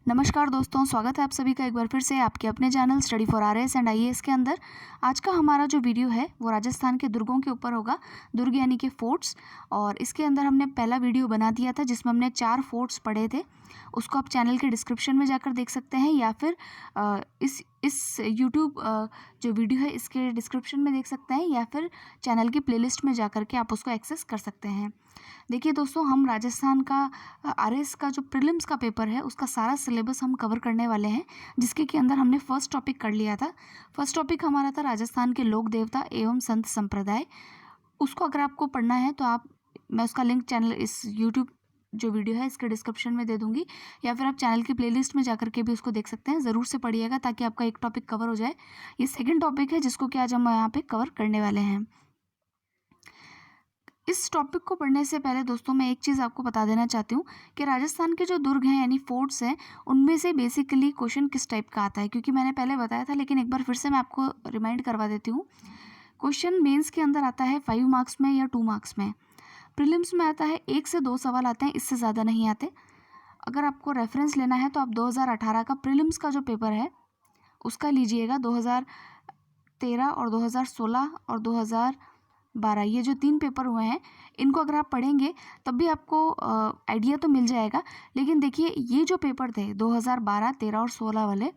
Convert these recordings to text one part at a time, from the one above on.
नमस्कार दोस्तों, स्वागत है आप सभी का एक बार फिर से आपके अपने channel study for RAS and IAS के अंदर। आज का हमारा जो वीडियो है वो राजस्थान के दुर्गों के ऊपर होगा, दुर्ग यानी कि फोर्ट्स। और इसके अंदर हमने पहला वीडियो बना दिया था जिसमें हमने 4 फोर्ट्स पढ़े थे। उसको आप चैनल के डिस्क्रिप्शन में जाकर देख सकते हैं या फिर इस यूट्यूब जो वीडियो है इसके डिस्क्रिप्शन में देख सकते हैं या फिर चैनल की प्लेलिस्ट में जाकर के आप उसको एक्सेस कर सकते हैं। देखिए दोस्तों, हम राजस्थान का आरएएस का जो प्रीलिम्स का पेपर है उसका सारा सिलेबस हम कवर करने वाले हैं, जिसके के अंदर हमने फर्स्ट टॉपिक कर लिया था। फर्स्ट टॉपिक हमारा था राजस्थान के लोक देवता एवं संत संप्रदाय। उसको अगर आपको पढ़ना है तो मैं उसका लिंक चैनल इस यूट्यूब जो वीडियो है इसके डिस्क्रिप्शन में दे दूंगी, या फिर आप चैनल की प्लेलिस्ट में जाकर के भी उसको देख सकते हैं। ज़रूर से पढ़िएगा ताकि आपका एक टॉपिक कवर हो जाए। ये सेकेंड टॉपिक है जिसको कि आज हम यहाँ पे कवर करने वाले हैं। इस टॉपिक को पढ़ने से पहले दोस्तों मैं एक चीज़ आपको बता देना चाहती हूँ कि राजस्थान के जो दुर्ग हैं यानी फोर्ट्स हैं उनमें से बेसिकली क्वेश्चन किस टाइप का आता है, क्योंकि मैंने पहले बताया था लेकिन एक बार फिर से मैं आपको रिमाइंड करवा देती हूँ। क्वेश्चन मेंस के अंदर आता है 5 मार्क्स में या 2 मार्क्स में। प्रीलिम्स में आता है 1 से 2 सवाल आते हैं, इससे ज़्यादा नहीं आते। अगर आपको रेफरेंस लेना है तो आप 2018 का प्रीलिम्स का जो पेपर है उसका लीजिएगा। 2013 और 2016 और 2012 ये जो 3 पेपर हुए हैं इनको अगर आप पढ़ेंगे तब भी आपको आइडिया तो मिल जाएगा। लेकिन देखिए, ये जो पेपर थे 2012, 13 और 16 वाले,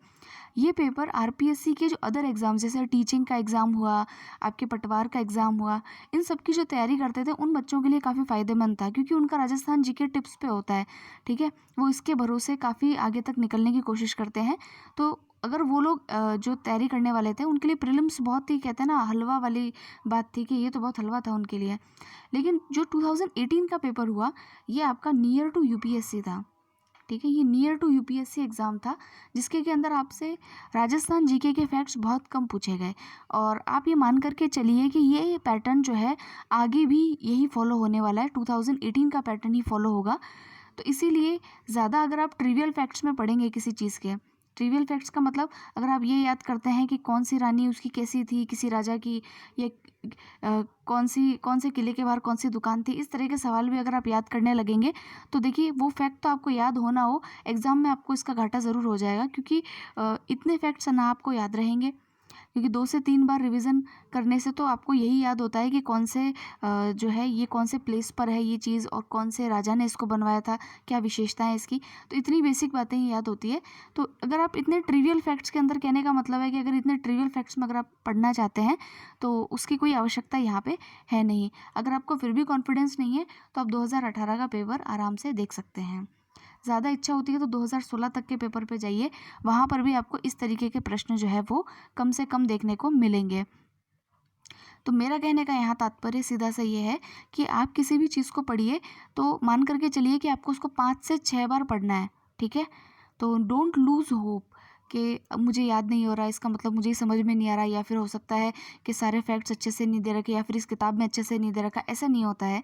ये पेपर आरपीएससी के जो अदर एग्ज़ाम जैसे टीचिंग का एग्ज़ाम हुआ, आपके पटवार का एग्ज़ाम हुआ, इन सब की जो तैयारी करते थे उन बच्चों के लिए काफ़ी फ़ायदेमंद था, क्योंकि उनका राजस्थान जीके टिप्स पे होता है। ठीक है, वो इसके भरोसे काफ़ी आगे तक निकलने की कोशिश करते हैं। तो अगर वो लोग जो तैयारी करने वाले थे उनके लिए प्रीलिम्स बहुत ही, कहते हैं ना, हलवा वाली बात थी कि ये तो बहुत हलवा था उनके लिए। लेकिन जो 2018 का पेपर हुआ ये आपका नियर टू यूपीएससी था। ठीक है, ये नियर टू यूपीएससी एग्ज़ाम था जिसके के अंदर आपसे राजस्थान जीके के फैक्ट्स बहुत कम पूछे गए। और आप ये मान करके चलिए कि ये पैटर्न जो है आगे भी यही फॉलो होने वाला है, 2018 का पैटर्न ही फॉलो होगा। तो इसीलिए ज़्यादा अगर आप ट्रिवियल फैक्ट्स में पढ़ेंगे किसी चीज़ के, ट्रिवियल फैक्ट्स का मतलब अगर आप ये याद करते हैं कि कौन सी रानी उसकी कैसी थी किसी राजा की, या कौन से किले के बाहर कौन सी दुकान थी, इस तरह के सवाल भी अगर आप याद करने लगेंगे तो देखिए वो फैक्ट तो आपको याद हो ना हो, एग्ज़ाम में आपको इसका घाटा ज़रूर हो जाएगा, क्योंकि इतने फैक्ट्स ना आपको याद रहेंगे। क्योंकि 2 से 3 बार रिवीजन करने से तो आपको यही याद होता है कि कौन से जो है ये कौन से प्लेस पर है ये चीज़ और कौन से राजा ने इसको बनवाया था, क्या विशेषता है इसकी। तो इतनी बेसिक बातें ही याद होती है। तो अगर आप इतने ट्रिवियल फैक्ट्स के अंदर, कहने का मतलब है कि अगर इतने ट्रिवियल फैक्ट्स में अगर आप पढ़ना चाहते हैं तो उसकी कोई आवश्यकता यहाँ पे है नहीं। अगर आपको फिर भी कॉन्फिडेंस नहीं है तो आप 2018 का पेपर आराम से देख सकते हैं। ज़्यादा इच्छा होती है तो 2016 तक के पेपर पे जाइए, वहाँ पर भी आपको इस तरीके के प्रश्न जो है वो कम से कम देखने को मिलेंगे। तो मेरा कहने का यहाँ तात्पर्य सीधा सा ये है कि आप किसी भी चीज़ को पढ़िए तो मान करके चलिए कि आपको उसको 5 से 6 बार पढ़ना है। ठीक है, तो डोंट लूज़ होप कि अब मुझे याद नहीं हो रहा, इसका मतलब मुझे समझ में नहीं आ रहा, या फिर हो सकता है कि सारे फैक्ट्स अच्छे से नहीं दे रखे या फिर इस किताब में अच्छे से नहीं दे रखा। ऐसा नहीं होता है।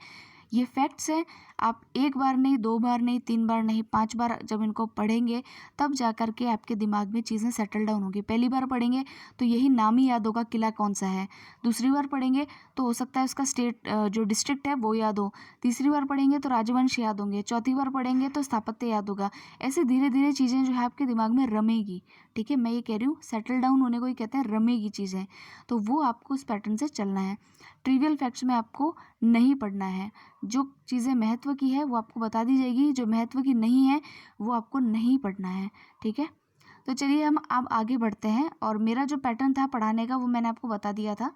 ये फैक्ट्स हैं, आप 1 बार नहीं, 2 बार नहीं, 3 बार नहीं, 5 बार जब इनको पढ़ेंगे तब जा कर के आपके दिमाग में चीज़ें सेटल डाउन होंगी। पहली बार पढ़ेंगे तो यही नाम ही याद होगा किला कौन सा है। दूसरी बार पढ़ेंगे तो हो सकता है उसका स्टेट जो डिस्ट्रिक्ट है वो याद हो। तीसरी बार पढ़ेंगे तो राजवंश याद होंगे। चौथी बार पढ़ेंगे तो स्थापत्य याद होगा। ऐसे धीरे धीरे चीज़ें जो है आपके दिमाग में रमेगी। ठीक है, मैं ये कह रही हूँ, सेटल डाउन होने को ही कहते हैं रमेगी चीज़ें। तो वो आपको उस पैटर्न से चलना है। ट्रिवियल फैक्ट्स में आपको नहीं पढ़ना है। जो चीज़ें महत्व की है वो आपको बता दी जाएगी, जो महत्व की नहीं है वो आपको नहीं पढ़ना है। ठीक है, तो चलिए हम अब आगे बढ़ते हैं। और मेरा जो पैटर्न था पढ़ाने का वो मैंने आपको बता दिया था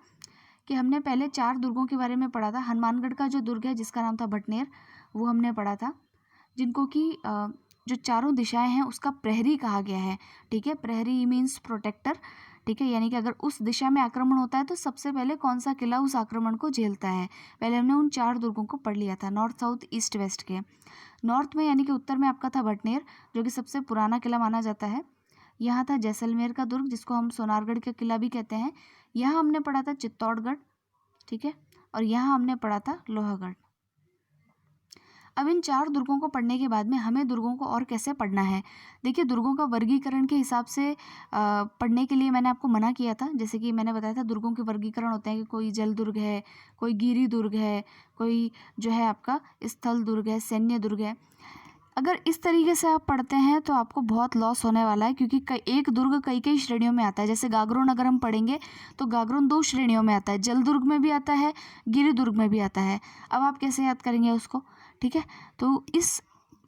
कि हमने पहले 4 दुर्गों के बारे में पढ़ा था। हनुमानगढ़ का जो दुर्ग है जिसका नाम था भटनेर, वो हमने पढ़ा था, जिनको कि जो चारों दिशाएं हैं उसका प्रहरी कहा गया है। ठीक है, प्रहरी मीन्स प्रोटेक्टर। ठीक है, यानी कि अगर उस दिशा में आक्रमण होता है तो सबसे पहले कौन सा किला उस आक्रमण को झेलता है। पहले हमने उन 4 दुर्गों को पढ़ लिया था, नॉर्थ, साउथ, ईस्ट, वेस्ट के। नॉर्थ में यानी कि उत्तर में आपका था भटनेर, जो कि सबसे पुराना किला माना जाता है। यहाँ था जैसलमेर का दुर्ग जिसको हम सोनारगढ़ का किला भी कहते हैं। यहाँ हमने पढ़ा था चित्तौड़गढ़। ठीक है, और यहाँ हमने पढ़ा था लोहागढ़। अब इन 4 दुर्गों को पढ़ने के बाद में हमें दुर्गों को और कैसे पढ़ना है। देखिए, दुर्गों का वर्गीकरण के हिसाब से पढ़ने के लिए मैंने आपको मना किया था। जैसे कि मैंने बताया था दुर्गों के वर्गीकरण होते हैं कि कोई जल दुर्ग है, कोई गिरी दुर्ग है, कोई जो है आपका स्थल दुर्ग है, सैन्य दुर्ग है। अगर इस तरीके से आप पढ़ते हैं तो आपको बहुत लॉस होने वाला है, क्योंकि एक दुर्ग कई कई श्रेणियों में आता है। जैसे गागरोन अगर हम पढ़ेंगे तो गागरोन 2 श्रेणियों में आता है, जलदुर्ग में भी आता है, गिरिदुर्ग में भी आता है। अब आप कैसे याद करेंगे उसको? ठीक है, तो इस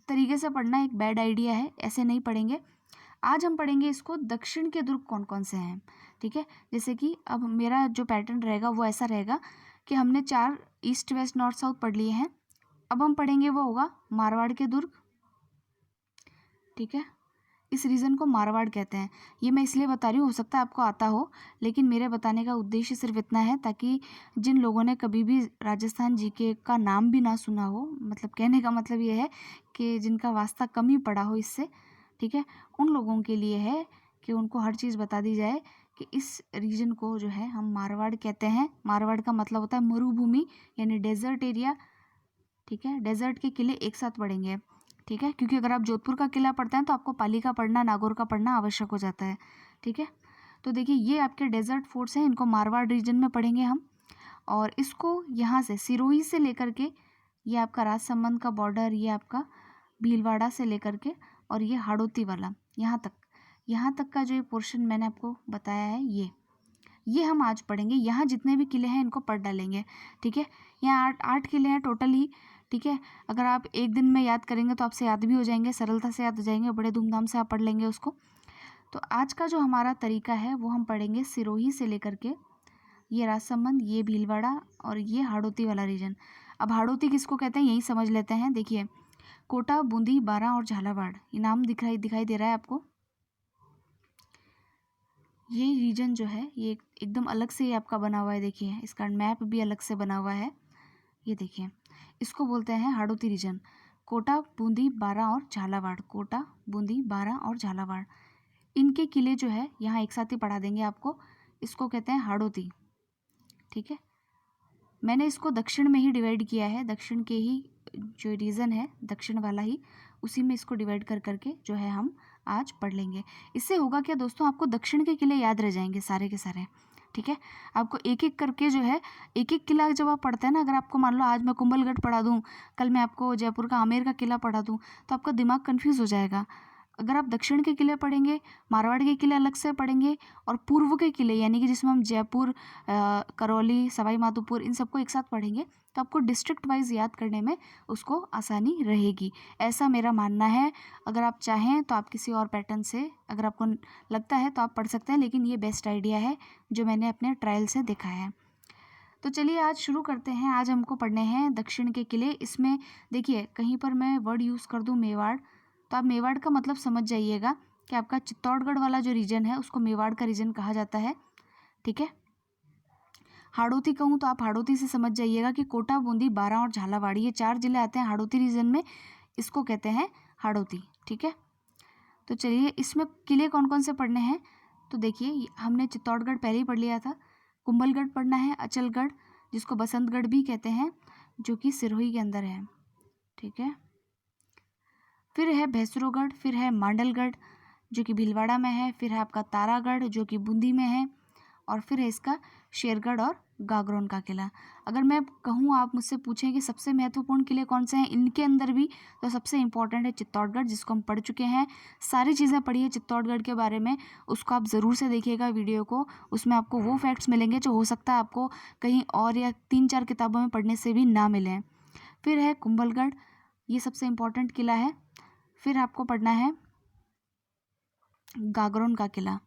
तरीके से पढ़ना एक बैड आइडिया है, ऐसे नहीं पढ़ेंगे। आज हम पढ़ेंगे इसको दक्षिण के दुर्ग कौन कौन से हैं। ठीक है, जैसे कि अब मेरा जो पैटर्न रहेगा वो ऐसा रहेगा कि हमने 4 ईस्ट वेस्ट नॉर्थ साउथ पढ़ लिए हैं। अब हम पढ़ेंगे वो होगा मारवाड़ के दुर्ग। ठीक है, इस रीजन को मारवाड़ कहते हैं। ये मैं इसलिए बता रही हूँ, हो सकता है आपको आता हो, लेकिन मेरे बताने का उद्देश्य सिर्फ इतना है ताकि जिन लोगों ने कभी भी राजस्थान जीके का नाम भी ना सुना हो, मतलब कहने का मतलब ये है कि जिनका वास्ता कम ही पड़ा हो इससे, ठीक है, उन लोगों के लिए है कि उनको हर चीज़ बता दी जाए कि इस रीजन को जो है हम मारवाड़ कहते हैं। मारवाड़ का मतलब होता है मरुभूमि, यानी डेजर्ट एरिया। ठीक है, डेजर्ट के किले एक साथ पढ़ेंगे। ठीक है, क्योंकि अगर आप जोधपुर का किला पढ़ते हैं तो आपको पाली का पढ़ना, नागौर का पढ़ना आवश्यक हो जाता है। ठीक है, तो देखिए ये आपके डेजर्ट फोर्ट्स हैं, इनको मारवाड़ रीजन में पढ़ेंगे हम। और इसको यहाँ से सिरोही से लेकर के, ये आपका राजसमंद का बॉर्डर, ये आपका भीलवाड़ा से लेकर के, और ये हाड़ौती वाला यहाँ तक का जो ये पोर्शन मैंने आपको बताया है, ये हम आज पढ़ेंगे। यहाँ जितने भी किले हैं इनको पढ़ डालेंगे। ठीक है, यहाँ 8 किले हैं टोटल ही। ठीक है, अगर आप एक दिन में याद करेंगे तो आपसे याद भी हो जाएंगे, सरलता से याद हो जाएंगे, बड़े धूमधाम से आप पढ़ लेंगे उसको। तो आज का जो हमारा तरीका है वो हम पढ़ेंगे सिरोही से लेकर के, ये राजसमंद, ये भीलवाड़ा और ये हाड़ौती वाला रीजन। अब हाड़ौती किसको कहते हैं यही समझ लेते हैं। देखिए, कोटा, बूंदी, बारां और झालावाड़, ये नाम दिखाई दे रहा है आपको। ये रीजन जो है ये एकदम अलग से ही आपका बना हुआ है। देखिए, इसका मैप भी अलग से बना हुआ है। ये देखिए, इसको बोलते हैं हाड़ौती रीजन। कोटा, बूंदी, बारां और झालावाड़, कोटा, बूंदी, बारां और झालावाड़, इनके किले जो है यहाँ एक साथ ही पढ़ा देंगे आपको। इसको कहते हैं हाड़ौती। ठीक है, मैंने इसको दक्षिण में ही डिवाइड किया है, दक्षिण के ही जो रीजन है दक्षिण वाला ही, उसी में इसको डिवाइड कर करके जो है हम आज पढ़ लेंगे। इससे होगा क्या दोस्तों, आपको दक्षिण के किले याद रह जाएंगे सारे के सारे। ठीक है, आपको एक एक करके जो है, एक एक किला जब आप पढ़ते हैं ना, अगर आपको मान लो आज मैं कुंभलगढ़ पढ़ा दूँ, कल मैं आपको जयपुर का आमेर का किला पढ़ा दूँ, तो आपका दिमाग कन्फ्यूज़ हो जाएगा। अगर आप दक्षिण के किले पढ़ेंगे, मारवाड़ के किले अलग से पढ़ेंगे, और पूर्व के किले यानी कि जिसमें हम जयपुर, करौली, सवाई माधोपुर, इन सबको एक साथ पढ़ेंगे, तो आपको डिस्ट्रिक्ट वाइज याद करने में उसको आसानी रहेगी, ऐसा मेरा मानना है। अगर आप चाहें तो आप किसी और पैटर्न से, अगर आपको लगता है तो आप पढ़ सकते हैं, लेकिन ये बेस्ट आइडिया है जो मैंने अपने ट्रायल से देखा है। तो चलिए आज शुरू करते हैं। आज हमको पढ़ने हैं दक्षिण के किले। इसमें देखिए, कहीं पर मैं वर्ड यूज़ कर दूँ मेवाड़, तो आप मेवाड़ का मतलब समझ जाइएगा कि आपका चित्तौड़गढ़ वाला जो रीजन है उसको मेवाड़ का रीजन कहा जाता है। ठीक है, हाड़ौती कहूँ तो आप हाड़ौती से समझ जाइएगा कि कोटा, बूंदी, बारां और झालावाड़, ये 4 जिले आते हैं हाड़ौती रीजन में, इसको कहते हैं हाड़ौती। ठीक है, तो चलिए इसमें किले कौन कौन से पढ़ने हैं। तो देखिए, हमने चित्तौड़गढ़ पहले ही पढ़ लिया था, कुंभलगढ़ पढ़ना है, अचलगढ़ जिसको बसंतगढ़ भी कहते हैं, जो कि सिरोही के अंदर है। ठीक है, फिर है भैंसुरोगढ़, फिर है मांडलगढ़ जो कि भीलवाड़ा में है, फिर है आपका तारागढ़ जो कि बूंदी में है, और फिर है इसका शेरगढ़ और गागरोन का किला। अगर मैं कहूँ, आप मुझसे पूछें कि सबसे महत्वपूर्ण किले कौन से हैं इनके अंदर भी, तो सबसे इम्पॉर्टेंट है चित्तौड़गढ़, जिसको हम पढ़ चुके हैं। सारी चीज़ें पढ़ी है चित्तौड़गढ़ के बारे में, उसको आप ज़रूर से देखिएगा वीडियो को, उसमें आपको वो फैक्ट्स मिलेंगे जो हो सकता है आपको कहीं और या 3-4 किताबों में पढ़ने से भी ना मिलें। फिर है कुंभलगढ़, ये सबसे इम्पॉर्टेंट किला है। फिर आपको पढ़ना है गागरोन का किला।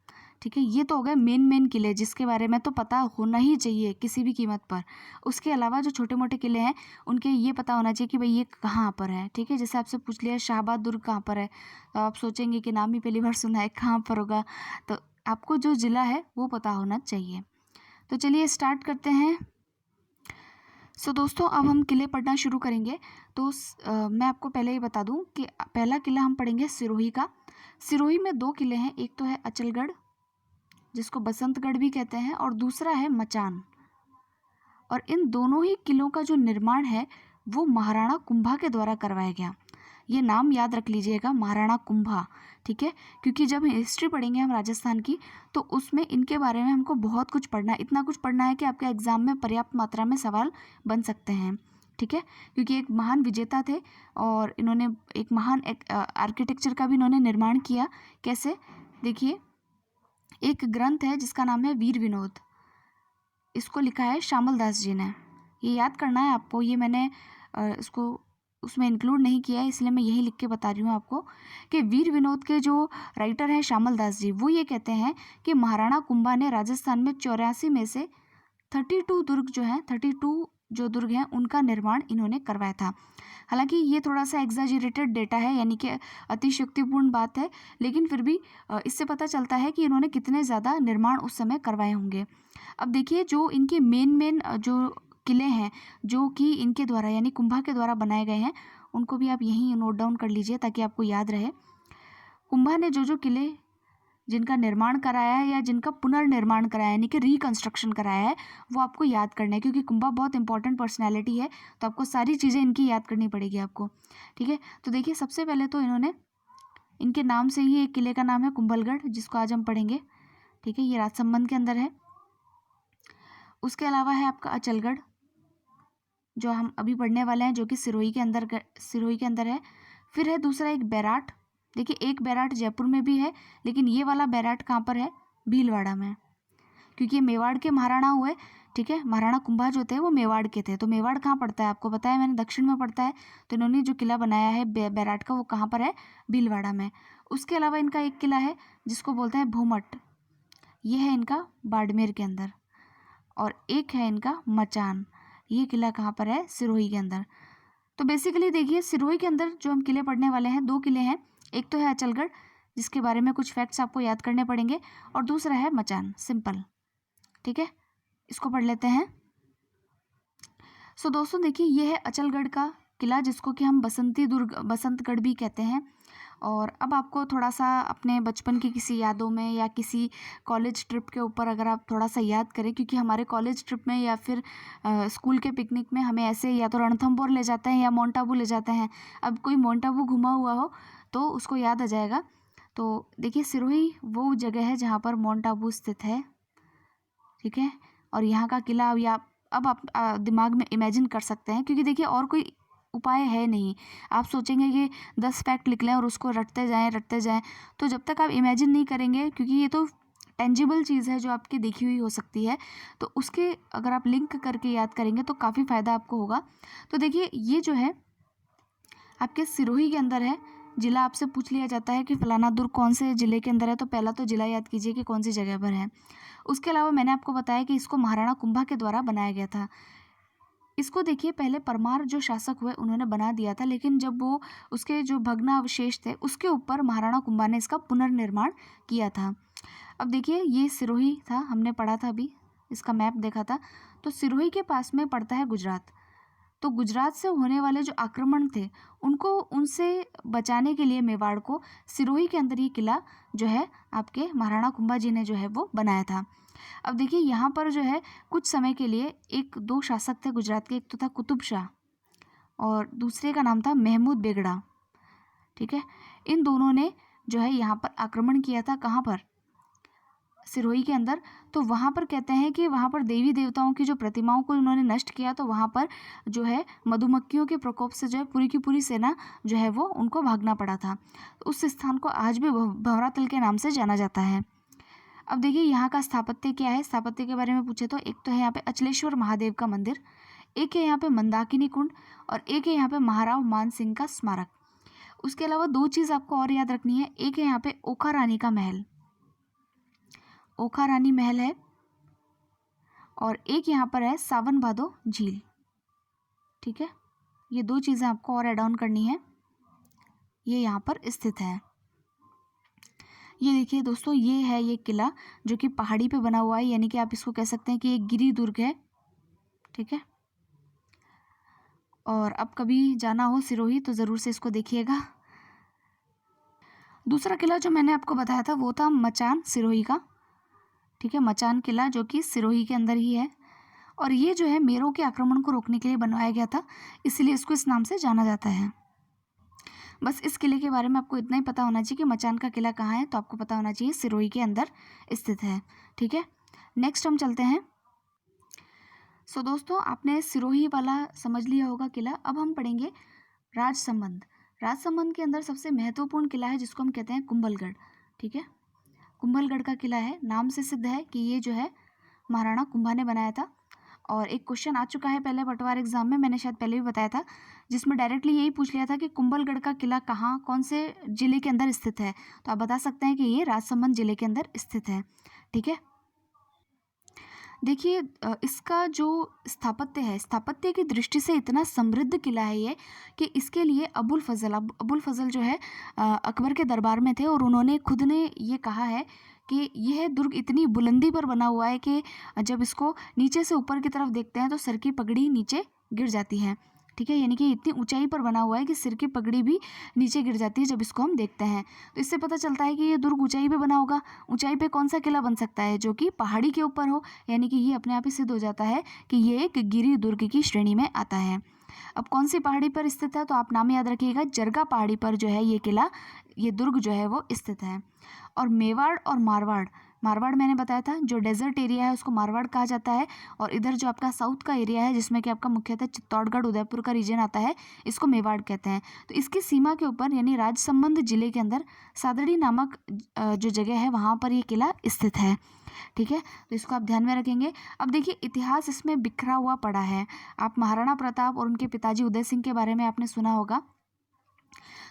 ठीक है, ये तो हो गए मेन किले जिसके बारे में तो पता होना ही चाहिए किसी भी कीमत पर। उसके अलावा जो छोटे मोटे किले हैं उनके ये पता होना चाहिए कि भाई ये कहाँ पर है। ठीक है, जैसे आपसे पूछ लिया शाहबाद दुर्ग कहाँ पर है, तो आप सोचेंगे कि नाम ही पहली बार सुना है, कहाँ पर होगा, तो आपको जो ज़िला है वो पता होना चाहिए। तो चलिए स्टार्ट करते हैं। सो दोस्तों, अब हम किले पढ़ना शुरू करेंगे। तो मैं आपको पहले ही बता दूं कि पहला किला हम पढ़ेंगे सिरोही का। सिरोही में 2 किले हैं, एक तो है अचलगढ़ जिसको बसंतगढ़ भी कहते हैं, और दूसरा है मचान। और इन दोनों ही किलों का जो निर्माण है वो महाराणा कुंभा के द्वारा करवाया गया। ये नाम याद रख लीजिएगा, महाराणा कुंभा। ठीक है, क्योंकि जब हिस्ट्री पढ़ेंगे हम राजस्थान की, तो उसमें इनके बारे में हमको बहुत कुछ पढ़ना है, इतना कुछ पढ़ना है कि आपके एग्जाम में पर्याप्त मात्रा में सवाल बन सकते हैं। ठीक है, क्योंकि एक महान विजेता थे और इन्होंने एक महान आर्किटेक्चर का भी इन्होंने निर्माण किया। कैसे, देखिए एक ग्रंथ है जिसका नाम है वीर विनोद, इसको लिखा है श्यामल दास जी ने। ये याद करना है आपको, ये मैंने इसको उसमें इंक्लूड नहीं किया है, इसलिए मैं यही लिख के बता रही हूँ आपको कि वीर विनोद के जो राइटर हैं श्यामल दास जी, वो ये कहते हैं कि महाराणा कुंभा ने राजस्थान में 84 में से 32 दुर्ग जो हैं, 32 जो दुर्ग हैं उनका निर्माण इन्होंने करवाया था। हालांकि ये थोड़ा सा एग्जैजरेटेड डेटा है, यानी कि अतिशयोक्तिपूर्ण बात है, लेकिन फिर भी इससे पता चलता है कि इन्होंने कितने ज़्यादा निर्माण उस समय करवाए होंगे। अब देखिए जो इनके मेन जो किले हैं जो कि इनके द्वारा यानी कुंभा के द्वारा बनाए गए हैं, उनको भी आप यहीं नोट डाउन कर लीजिए ताकि आपको याद रहे। कुंभा ने जो किले जिनका निर्माण कराया है या जिनका पुनर्निर्माण कराया है यानी कि रिकंस्ट्रक्शन कराया है, वो आपको याद करना है, क्योंकि कुंभा बहुत इंपॉर्टेंट पर्सनैलिटी है, तो आपको सारी चीज़ें इनकी याद करनी पड़ेगी आपको। ठीक है, तो देखिए सबसे पहले तो इन्होंने, इनके नाम से ही एक किले का नाम है कुंभलगढ़, जिसको आज हम पढ़ेंगे। ठीक है, ये राजसमंद के अंदर है। उसके अलावा है आपका अचलगढ़, जो हम अभी पढ़ने वाले हैं, जो कि सिरोही के अंदर है। फिर है दूसरा एक बैराट। देखिए एक बैराट जयपुर में भी है, लेकिन ये वाला बैराट कहाँ पर है, भीलवाड़ा में, क्योंकि ये मेवाड़ के महाराणा हुए। ठीक है, महाराणा कुंभा जो थे वो मेवाड़ के थे, तो मेवाड़ कहाँ पड़ता है आपको पता है, मैंने दक्षिण में पड़ता है, तो इन्होंने जो किला बनाया है बैराट का वो कहाँ पर है, भीलवाड़ा में। उसके अलावा इनका एक किला है जिसको बोलते हैं भूमट, ये है इनका बाड़मेर के अंदर। और एक है इनका मचान, ये किला कहाँ पर है, सिरोही के अंदर। तो बेसिकली देखिए सिरोही के अंदर जो हम किले पढ़ने वाले हैं, 2 किले हैं, एक तो है अचलगढ़ जिसके बारे में कुछ फैक्ट्स आपको याद करने पड़ेंगे, और दूसरा है मचान, सिंपल। ठीक है, इसको पढ़ लेते हैं। सो दोस्तों देखिए ये है अचलगढ़ का किला, जिसको कि हम बसंतगढ़ भी कहते हैं। और अब आपको थोड़ा सा अपने बचपन की किसी यादों में या किसी कॉलेज ट्रिप के ऊपर अगर आप थोड़ा सा याद करें, क्योंकि हमारे कॉलेज ट्रिप में या फिर स्कूल के पिकनिक में हमें ऐसे या तो रणथंभौर ले जाते हैं या माउंट आबू ले जाते हैं। अब कोई माउंट आबू घुमा हुआ हो तो उसको याद आ जाएगा। तो देखिए सिरोही वो जगह है जहाँ पर माउंट आबू स्थित है। ठीक है, और यहाँ का किला अब आप दिमाग में इमेजिन कर सकते हैं, क्योंकि देखिए और कोई उपाय है नहीं। आप सोचेंगे कि 10 फैक्ट लिख लें और उसको रटते जाएं, तो जब तक आप इमेजिन नहीं करेंगे, क्योंकि ये तो टेंजिबल चीज़ है जो आपकी देखी हुई हो सकती है, तो उसके अगर आप लिंक करके याद करेंगे तो काफ़ी फ़ायदा आपको होगा। तो देखिए ये जो है आपके सिरोही के अंदर है। ज़िला आपसे पूछ लिया जाता है कि फलाना दुर्ग कौन से ज़िले के अंदर है, तो पहला तो ज़िला याद कीजिए कि कौन सी जगह पर है। उसके अलावा मैंने आपको बताया कि इसको महाराणा कुंभा के द्वारा बनाया गया था। इसको देखिए पहले परमार जो शासक हुए उन्होंने बना दिया था, लेकिन जब वो उसके जो भग्नावशेष थे उसके ऊपर महाराणा कुंभा ने इसका पुनर्निर्माण किया था। अब देखिए ये सिरोही था, हमने पढ़ा था अभी, इसका मैप देखा था। तो सिरोही के पास में पड़ता है गुजरात। तो गुजरात से होने वाले जो आक्रमण थे उनको उनसे बचाने के लिए मेवाड़ को सिरोही के अंदर ये किला जो है आपके महाराणा कुंभा जी ने जो है वो बनाया था। अब देखिए यहाँ पर जो है कुछ समय के लिए 1-2 शासक थे गुजरात के, एक तो था कुतुब शाह और दूसरे का नाम था महमूद बेगड़ा। ठीक है, इन दोनों ने जो है यहाँ पर आक्रमण किया था, कहाँ पर, सिरोही के अंदर। तो वहाँ पर कहते हैं कि वहाँ पर देवी देवताओं की जो प्रतिमाओं को उन्होंने नष्ट किया, तो वहाँ पर जो है मधुमक्खियों के प्रकोप से जो है पूरी की पूरी सेना जो है वो उनको भागना पड़ा था। उस स्थान को आज भी भंवरातल के नाम से जाना जाता है। अब देखिए यहाँ का स्थापत्य क्या है, स्थापत्य के बारे में पूछे तो एक तो है यहाँ पे अचलेश्वर महादेव का मंदिर, एक है यहाँ पे मंदाकिनी कुंड, और एक है यहाँ पे महाराव मान सिंह का स्मारक। उसके अलावा 2 चीज़ आपको और याद रखनी है, एक है यहाँ पे ओखा रानी का महल, ओखा रानी महल है, और एक यहाँ पर है सावन भादो झील। ठीक है, ये 2 चीज़ें आपको और ऐड ऑन करनी है, ये यहाँ पर स्थित है। ये देखिए दोस्तों, ये है ये किला जो कि पहाड़ी पे बना हुआ है, यानी कि आप इसको कह सकते हैं कि एक गिरी दुर्ग है। ठीक है, और अब कभी जाना हो सिरोही तो ज़रूर से इसको देखिएगा। दूसरा किला जो मैंने आपको बताया था वो था मचान सिरोही का। ठीक है, मचान किला जो कि सिरोही के अंदर ही है, और ये जो है मेरों के आक्रमण को रोकने के लिए बनवाया गया था, इसलिए इसको इस नाम से जाना जाता है। बस इस किले के बारे में आपको इतना ही पता होना चाहिए कि मचान का किला कहाँ है, तो आपको पता होना चाहिए सिरोही के अंदर स्थित है। ठीक है, नेक्स्ट हम चलते हैं। सो दोस्तों, आपने सिरोही वाला समझ लिया होगा किला। अब हम पढ़ेंगे राजसमंद। राजसमंद के अंदर सबसे महत्वपूर्ण किला है जिसको हम कहते हैं कुंभलगढ़। ठीक है, कुंभलगढ़ का किला है, नाम से सिद्ध है कि ये जो है महाराणा कुंभा ने बनाया था। और एक क्वेश्चन आ चुका है पहले पटवार एग्जाम में, मैंने शायद पहले भी बताया था, जिसमें डायरेक्टली यही पूछ लिया था कि कुंभलगढ़ का किला कहाँ, कौन से जिले के अंदर स्थित है। तो आप बता सकते हैं कि ये राजसमंद जिले के अंदर स्थित है। ठीक है, देखिए इसका जो स्थापत्य है, स्थापत्य की दृष्टि से इतना समृद्ध किला है ये कि इसके लिए अबुल फजल जो है अकबर के दरबार में थे और उन्होंने खुद ने ये कहा है कि यह दुर्ग इतनी बुलंदी पर बना हुआ है कि जब इसको नीचे से ऊपर की तरफ देखते हैं तो सर की पगड़ी नीचे गिर जाती है। ठीक है, यानी कि इतनी ऊंचाई पर बना हुआ है कि सिर की पगड़ी भी नीचे गिर जाती है जब इसको हम देखते हैं। तो इससे पता चलता है कि ये दुर्ग ऊंचाई पे बना होगा। ऊंचाई पे कौन सा किला बन सकता है जो कि पहाड़ी के ऊपर हो, यानी कि ये अपने आप ही सिद्ध हो जाता है कि ये एक गिरि दुर्ग की श्रेणी में आता है। अब कौन सी पहाड़ी पर स्थित है, तो आप नाम याद रखिएगा, जरगा पहाड़ी पर जो है ये किला, ये दुर्ग जो है वो स्थित है। और मेवाड़ और मारवाड़, मारवाड़ मैंने बताया था जो डेजर्ट एरिया है उसको मारवाड़ कहा जाता है। और इधर जो आपका साउथ का एरिया है जिसमें कि आपका मुख्यतः चित्तौड़गढ़ उदयपुर का रीजन आता है, इसको मेवाड़ कहते हैं। तो इसकी सीमा के ऊपर यानी राजसमंद जिले के अंदर सादड़ी नामक जो जगह है वहाँ पर ये किला स्थित है। ठीक है, तो इसको आप ध्यान में रखेंगे। अब देखिए इतिहास इसमें बिखरा हुआ पड़ा है। आप महाराणा प्रताप और उनके पिताजी उदय सिंह के बारे में आपने सुना होगा।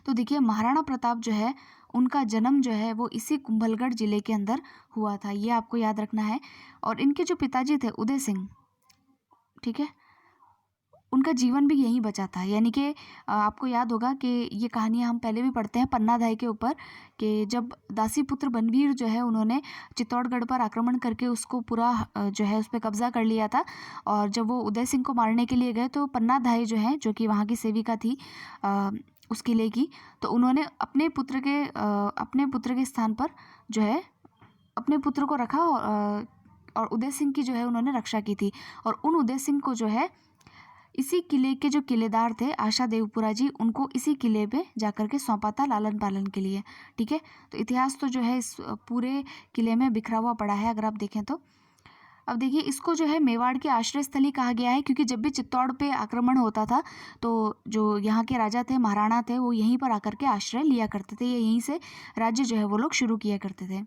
तो देखिए महाराणा प्रताप जो है उनका जन्म जो है वो इसी कुंभलगढ़ जिले के अंदर हुआ था, ये आपको याद रखना है। और इनके जो पिताजी थे उदय सिंह, ठीक है, उनका जीवन भी यहीं बचा था। यानी कि आपको याद होगा कि ये कहानियाँ हम पहले भी पढ़ते हैं पन्नाधाय के ऊपर, कि जब दासीपुत्र बनवीर जो है उन्होंने चित्तौड़गढ़ पर आक्रमण करके उसको पूरा जो है उस पर कब्जा कर लिया था। और जब वो उदय सिंह को मारने के लिए गए तो पन्नाधाय जो है, जो कि वहाँ की सेविका थी उस किले की, तो उन्होंने अपने पुत्र के स्थान पर जो है अपने पुत्र को रखा और उदय सिंह की जो है उन्होंने रक्षा की थी। और उन उदय सिंह को जो है इसी किले के जो किलेदार थे आशा देवपुरा जी, उनको इसी किले पे जाकर के सौंपा था लालन पालन के लिए। ठीक है, तो इतिहास तो जो है इस पूरे किले में बिखरा हुआ पड़ा है अगर आप देखें तो। अब देखिए इसको जो है मेवाड़ की आश्रय स्थली कहा गया है क्योंकि जब भी चित्तौड़ पे आक्रमण होता था तो जो यहाँ के राजा थे, महाराणा थे, वो यहीं पर आकर के आश्रय लिया करते थे, या यहीं से राज्य जो है वो लोग शुरू किया करते थे।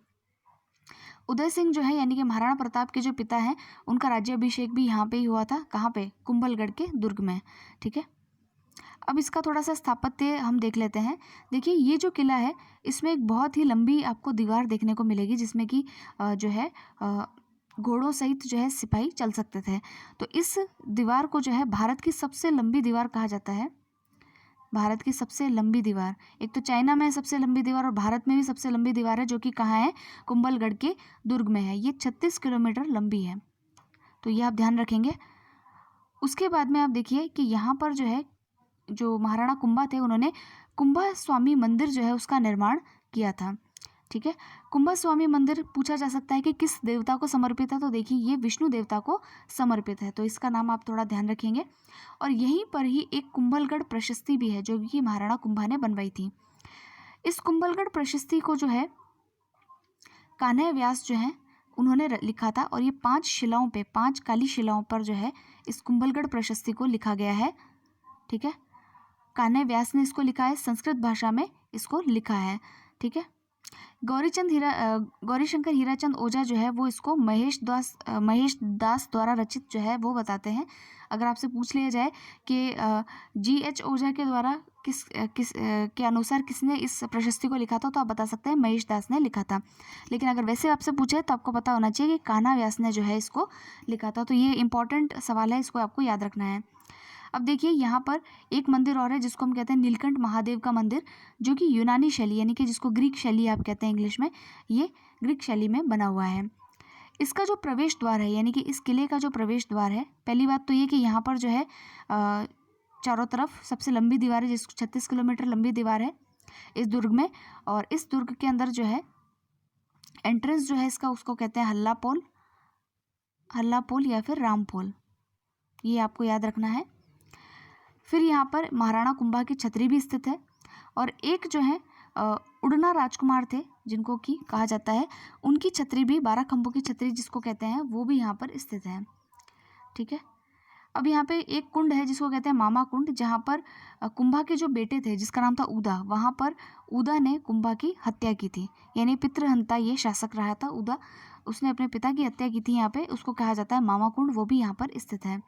उदय सिंह जो है यानी कि महाराणा प्रताप के जो पिता हैं उनका राज्याभिषेक भी यहाँ पे ही हुआ था। कहाँ पे? कुंभलगढ़ के दुर्ग में। ठीक है, अब इसका थोड़ा सा स्थापत्य हम देख लेते हैं। देखिए ये जो किला है इसमें एक बहुत ही लंबी आपको दीवार देखने को मिलेगी जिसमें कि जो है घोड़ों सहित जो है सिपाही चल सकते थे। तो इस दीवार को जो है भारत की सबसे लंबी दीवार कहा जाता है। भारत की सबसे लंबी दीवार, एक तो चाइना में सबसे लंबी दीवार और भारत में भी सबसे लंबी दीवार है जो कि कहाँ है? कुंभलगढ़ के दुर्ग में है। ये 36 किलोमीटर लंबी है, तो ये आप ध्यान रखेंगे। उसके बाद में आप देखिए कि यहाँ पर जो है जो महाराणा कुंभा थे उन्होंने कुंभा स्वामी मंदिर जो है उसका निर्माण किया था। ठीक है, कुंभा स्वामी मंदिर पूछा जा सकता है कि किस देवता को समर्पित है, तो देखिए ये विष्णु देवता को समर्पित है, तो इसका नाम आप थोड़ा ध्यान रखेंगे। और यहीं पर ही एक कुंभलगढ़ प्रशस्ति भी है जो कि महाराणा कुंभा ने बनवाई थी। इस कुंभलगढ़ प्रशस्ति को जो है कान्है व्यास जो है उन्होंने लिखा था और ये 5 शिलाओं पे, 5 काली शिलाओं पर जो है इस कुंभलगढ़ प्रशस्ति को लिखा गया है। ठीक है, कान्है व्यास ने इसको लिखा है, संस्कृत भाषा में इसको लिखा है। ठीक है, गौरीशंकर हीराचंद ओझा जो है वो इसको महेश दास द्वारा रचित जो है वो बताते हैं। अगर आपसे पूछ लिया जाए कि GH ओझा के द्वारा किस के अनुसार किसने इस प्रशस्ति को लिखा था, तो आप बता सकते हैं महेश दास ने लिखा था। लेकिन अगर वैसे आपसे पूछे तो आपको पता होना चाहिए कि कान्हा व्यास ने जो है इसको लिखा था। तो ये इंपॉर्टेंट सवाल है, इसको आपको याद रखना है। अब देखिए यहाँ पर एक मंदिर और है जिसको हम कहते हैं नीलकंठ महादेव का मंदिर, जो कि यूनानी शैली यानी कि जिसको ग्रीक शैली आप कहते हैं इंग्लिश में, ये ग्रीक शैली में बना हुआ है। इसका जो प्रवेश द्वार है यानी कि इस किले का जो प्रवेश द्वार है, पहली बात तो ये कि यहाँ पर जो है चारों तरफ सबसे लंबी दीवार है, जिसको 36 किलोमीटर लंबी दीवार है इस दुर्ग में। और इस दुर्ग के अंदर जो है एंट्रेंस जो है इसका उसको कहते हैं हल्ला पोल या फिर राम पोल, ये आपको याद रखना है। फिर यहाँ पर महाराणा कुंभा की छतरी भी स्थित है और एक जो है उड़ना राजकुमार थे जिनको कि कहा जाता है, उनकी छतरी भी 12 खंभों की छतरी जिसको कहते हैं वो भी यहाँ पर स्थित है। ठीक है, अब यहाँ पे एक कुंड है जिसको कहते हैं मामा कुंड, जहाँ पर कुंभा के जो बेटे थे जिसका नाम था उदा, वहाँ पर उदा ने कुंभा की हत्या की थी, यानी पितृहंता ये शासक रहा था उदा, उसने अपने पिता की हत्या की थी यहाँ पे, उसको कहा जाता है मामा कुंड, वो भी यहाँ पर स्थित है।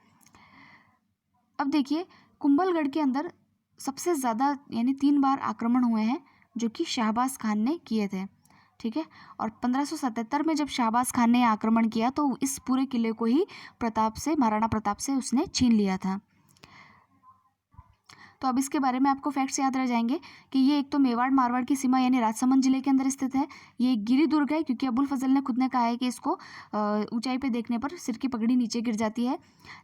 अब देखिए कुंभलगढ़ के अंदर सबसे ज़्यादा यानी 3 बार आक्रमण हुए हैं जो कि शाहबाज खान ने किए थे, ठीक है। और 1577 में जब शाहबाज खान ने आक्रमण किया तो इस पूरे किले को ही महाराणा प्रताप से उसने छीन लिया था। तो अब इसके बारे में आपको फैक्ट्स याद रह जाएंगे कि ये एक तो मेवाड़ मारवाड़ की सीमा यानी राजसमंद जिले के अंदर स्थित है। ये एक गिरी दुर्ग है क्योंकि अबुल फजल ने खुद ने कहा है कि इसको ऊंचाई पे देखने पर सिर की पगड़ी नीचे गिर जाती है।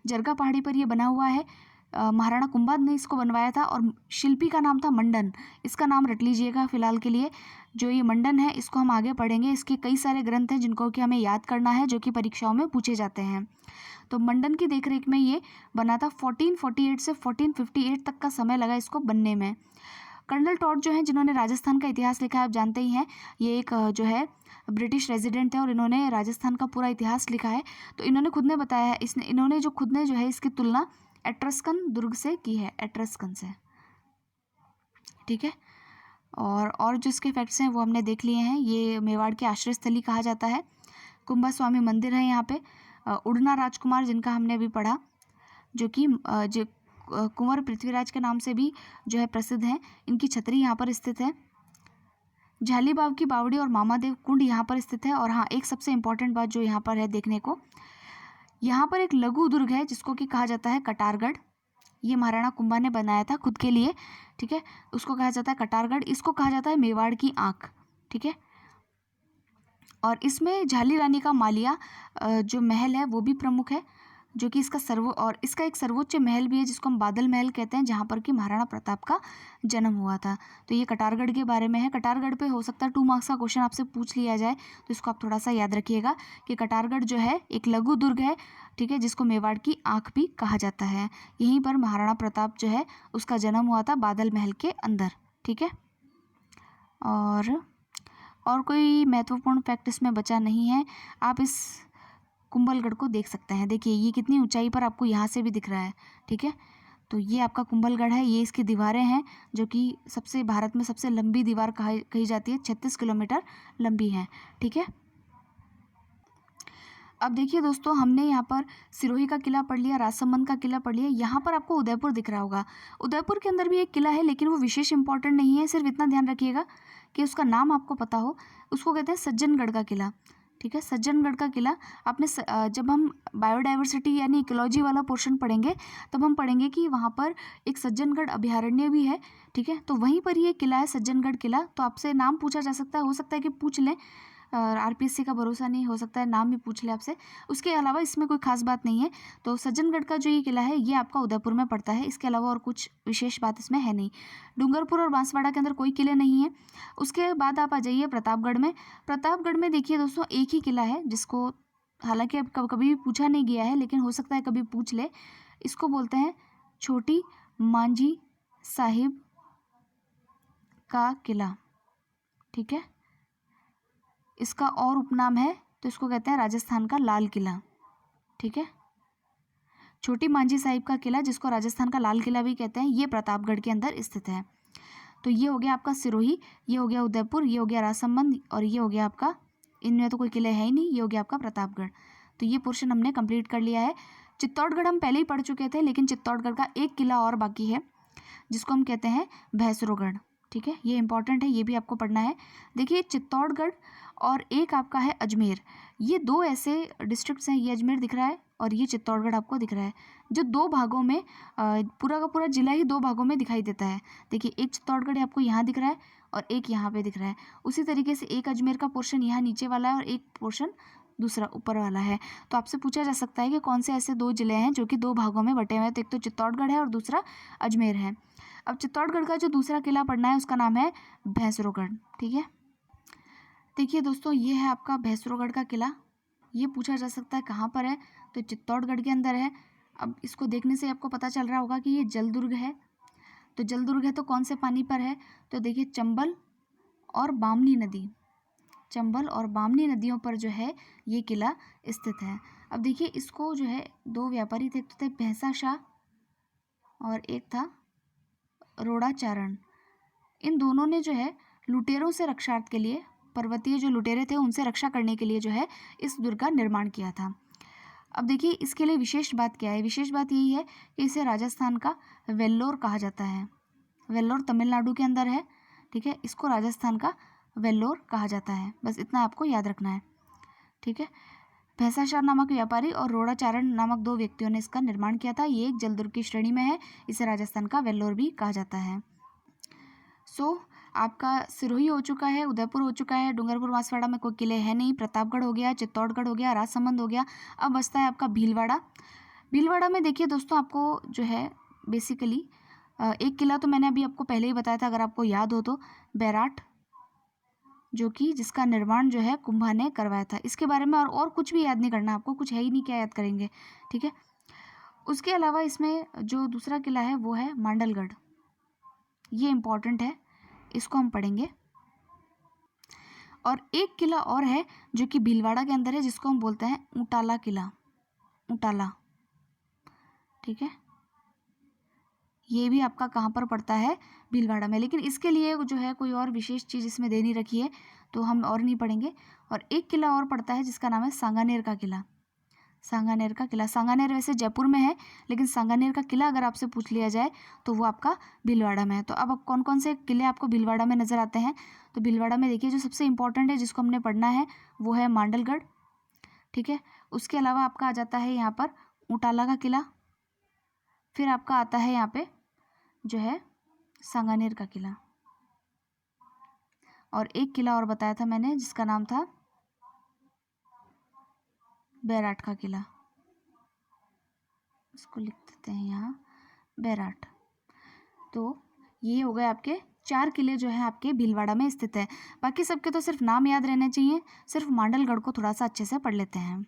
जरगा पहाड़ी पर यह बना हुआ है। महाराणा कुंभाद ने इसको बनवाया था और शिल्पी का नाम था मंडन। इसका नाम रट लीजिएगा फिलहाल के लिए। जो ये मंडन है इसको हम आगे पढ़ेंगे। इसके कई सारे ग्रंथ हैं जिनको कि हमें याद करना है, जो कि परीक्षाओं में पूछे जाते हैं। तो मंडन की देखरेख में ये बना था। 1448 से 1458 तक का समय लगा इसको बनने में। कर्नल टॉड जो हैं जिन्होंने राजस्थान का इतिहास लिखा है, आप जानते ही हैं, ये एक जो है ब्रिटिश रेजिडेंट है और इन्होंने राजस्थान का पूरा इतिहास लिखा है। तो इन्होंने खुद ने बताया है, इन्होंने खुद ने जो है इसकी तुलना एट्रस्कन दुर्ग से की है, एट्रस्कन से, ठीक है। और जो इसके फैक्ट्स हैं वो हमने देख लिए हैं। ये मेवाड़ की आश्रय स्थली कहा जाता है। कुंभा स्वामी मंदिर है यहाँ पे। उड़ना राजकुमार जिनका हमने अभी पढ़ा, जो कि जो कुंवर पृथ्वीराज के नाम से भी जो है प्रसिद्ध हैं, इनकी छतरी यहाँ पर स्थित है। झालीबाव की बावड़ी और मामादेव कुंड यहाँ पर स्थित है। और हाँ, एक सबसे इम्पॉर्टेंट बात जो यहाँ पर है देखने को, यहाँ पर एक लघु दुर्ग है जिसको कि कहा जाता है कटारगढ़। ये महाराणा कुंभा ने बनाया था खुद के लिए, ठीक है। उसको कहा जाता है कटारगढ़। इसको कहा जाता है मेवाड़ की आँख, ठीक है। और इसमें झाली रानी का मालिया जो महल है वो भी प्रमुख है, जो कि इसका एक सर्वोच्च महल भी है जिसको हम बादल महल कहते हैं, जहाँ पर कि महाराणा प्रताप का जन्म हुआ था। तो ये कटारगढ़ के बारे में है। कटारगढ़ पे हो सकता है 2 मार्क्स का क्वेश्चन आपसे पूछ लिया जाए, तो इसको आप थोड़ा सा याद रखिएगा कि कटारगढ़ जो है एक लघु दुर्ग है, ठीक है, जिसको मेवाड़ की आँख भी कहा जाता है। यहीं पर महाराणा प्रताप जो है उसका जन्म हुआ था, बादल महल के अंदर, ठीक है। और कोई महत्वपूर्ण फैक्ट इसमें बचा नहीं है। आप इस कुंभलगढ़ को देख सकते हैं। देखिए ये कितनी ऊंचाई पर आपको यहाँ से भी दिख रहा है, ठीक है। तो ये आपका कुंभलगढ़ है। ये इसकी दीवारें हैं जो कि भारत में सबसे लंबी दीवार कही जाती है, 36 किलोमीटर लंबी है, ठीक है। अब देखिए दोस्तों, हमने यहाँ पर सिरोही का किला पढ़ लिया, राजसमंद का किला पढ़ लिया। यहाँ पर आपको उदयपुर दिख रहा होगा। उदयपुर के अंदर भी एक किला है, लेकिन वो विशेष इंपॉर्टेंट नहीं है। सिर्फ इतना ध्यान रखिएगा कि उसका नाम आपको पता हो। उसको कहते हैं सज्जनगढ़ का किला, ठीक है। सज्जनगढ़ का किला आपने जब हम बायोडाइवर्सिटी यानी इकोलॉजी वाला पोर्शन पढ़ेंगे तब हम पढ़ेंगे कि वहाँ पर एक सज्जनगढ़ अभयारण्य भी है, ठीक है। तो वहीं पर ये किला है, सज्जनगढ़ किला। तो आपसे नाम पूछा जा सकता है, हो सकता है कि पूछ लें, आरपीएससी का भरोसा नहीं, हो सकता है नाम भी पूछ ले आपसे। उसके अलावा इसमें कोई खास बात नहीं है। तो सज्जनगढ़ का जो ये किला है ये आपका उदयपुर में पड़ता है। इसके अलावा और कुछ विशेष बात इसमें है नहीं। डूंगरपुर और बांसवाड़ा के अंदर कोई किले नहीं है। उसके बाद आप आ जाइए प्रतापगढ़ में। प्रतापगढ़ में देखिए दोस्तों, एक ही किला है जिसको हालांकि अब कभी भी पूछा नहीं गया है, लेकिन हो सकता है कभी पूछ ले। इसको बोलते हैं छोटी मांझी साहिब का किला, ठीक है। इसका और उपनाम है तो इसको कहते हैं राजस्थान का लाल किला, ठीक है। छोटी मांझी साहिब का किला, जिसको राजस्थान का लाल किला भी कहते हैं, ये प्रतापगढ़ के अंदर स्थित है। तो ये हो गया आपका सिरोही, ये हो गया उदयपुर, ये हो गया राजसमंद, और ये हो गया आपका, इनमें तो कोई किले है ही नहीं, ये हो गया आपका प्रतापगढ़। तो ये पोर्शन हमने कंप्लीट कर लिया है। चित्तौड़गढ़ हम पहले ही पढ़ चुके थे, लेकिन चित्तौड़गढ़ का एक किला और बाकी है जिसको हम कहते हैं भैंसरोगढ़, ठीक है। ये इंपॉर्टेंट है, ये भी आपको पढ़ना है। देखिए चित्तौड़गढ़ और एक आपका है अजमेर, ये 2 ऐसे डिस्ट्रिक्ट्स हैं। ये अजमेर दिख रहा है और ये चित्तौड़गढ़ आपको दिख रहा है, जो 2 भागों में पूरा का पूरा जिला ही 2 भागों में दिखाई देता है। देखिए एक चित्तौड़गढ़ आपको यहाँ दिख रहा है और एक यहाँ पे दिख रहा है। उसी तरीके से एक अजमेर का पोर्शन यहाँ नीचे वाला है और एक पोर्शन दूसरा ऊपर वाला है। तो आपसे पूछा जा सकता है कि कौन से ऐसे 2 जिले हैं जो कि 2 भागों में बटे हुए हैं। तो एक तो चित्तौड़गढ़ है और दूसरा अजमेर है। अब चित्तौड़गढ़ का जो दूसरा किला पढ़ना है उसका नाम है भैंसरोगढ़, ठीक है। देखिए दोस्तों, ये है आपका भैंसरोगढ़ का किला। ये पूछा जा सकता है कहाँ पर है, तो चित्तौड़गढ़ के अंदर है। अब इसको देखने से आपको पता चल रहा होगा कि ये जलदुर्ग है। तो जलदुर्ग है तो कौन से पानी पर है, तो देखिए चंबल और बामनी नदी, चंबल और बामनी नदियों पर जो है ये किला स्थित है। अब देखिए इसको जो है दो व्यापारी थे, एक तो थे भैंसा शाह और एक था रोड़ाचारण। इन दोनों ने जो है लुटेरों से रक्षार्थ के लिए, पर्वतीय जो लुटेरे थे उनसे रक्षा करने के लिए जो है इस दुर्ग का निर्माण किया था। अब देखिए इसके लिए विशेष बात क्या है, विशेष बात यही है कि इसे राजस्थान का वेल्लोर कहा जाता है। वेल्लोर तमिलनाडु के अंदर है, ठीक है, इसको राजस्थान का वेल्लोर कहा जाता है, बस इतना आपको याद रखना है, ठीक है। भैंसा शाह नामक व्यापारी और रोड़ाचारण नामक दो व्यक्तियों ने इसका निर्माण किया था। ये एक जलदुर्ग की श्रेणी में है, इसे राजस्थान का वेल्लोर भी कहा जाता है। आपका सिरोही हो चुका है, उदयपुर हो चुका है, डूंगरपुर बांसवाड़ा में कोई किले हैं नहीं, प्रतापगढ़ हो गया, चित्तौड़गढ़ हो गया, राजसमंद हो गया। अब बचता है आपका भीलवाड़ा। भीलवाड़ा में देखिए दोस्तों आपको जो है बेसिकली एक किला तो मैंने अभी आपको पहले ही बताया था, अगर आपको याद हो तो, बैराट, जो कि जिसका निर्माण जो है कुंभा ने करवाया था। इसके बारे में और कुछ भी याद नहीं करना आपको, कुछ है ही नहीं, क्या याद करेंगे, ठीक है। उसके अलावा इसमें जो दूसरा किला है वो है मांडलगढ़, ये इम्पॉर्टेंट है, इसको हम पढ़ेंगे। और एक किला और है जो कि भीलवाड़ा के अंदर है, जिसको हम बोलते हैं ऊंटाला किला, ऊंटाला, ठीक है। ये भी आपका कहाँ पर पड़ता है, भीलवाड़ा में, लेकिन इसके लिए जो है कोई और विशेष चीज़ इसमें दे नहीं रखी है, तो हम और नहीं पढ़ेंगे। और एक किला और पड़ता है जिसका नाम है सांगानेर का किला। सांगानेर का किला, सांगानेर वैसे जयपुर में है, लेकिन सांगानेर का किला अगर आपसे पूछ लिया जाए तो वो आपका भीलवाड़ा में है। तो अब कौन कौन से किले आपको भीलवाड़ा में नज़र आते हैं, तो भीलवाड़ा में देखिए जो सबसे इंपॉर्टेंट है जिसको हमने पढ़ना है वो है मांडलगढ़, ठीक है। उसके अलावा आपका आ जाता है यहाँ पर ऊंटाला का किला, फिर आपका आता है यहाँ पे जो है सांगानेर का किला, और एक किला और बताया था मैंने जिसका नाम था बैराट का किला, इसको लिख देते हैं यहाँ बैराट। तो ये हो गए आपके 4 किले जो है आपके भीलवाड़ा में स्थित है। बाकी सबके तो सिर्फ नाम याद रहने चाहिए, सिर्फ मांडलगढ़ को थोड़ा सा अच्छे से पढ़ लेते हैं।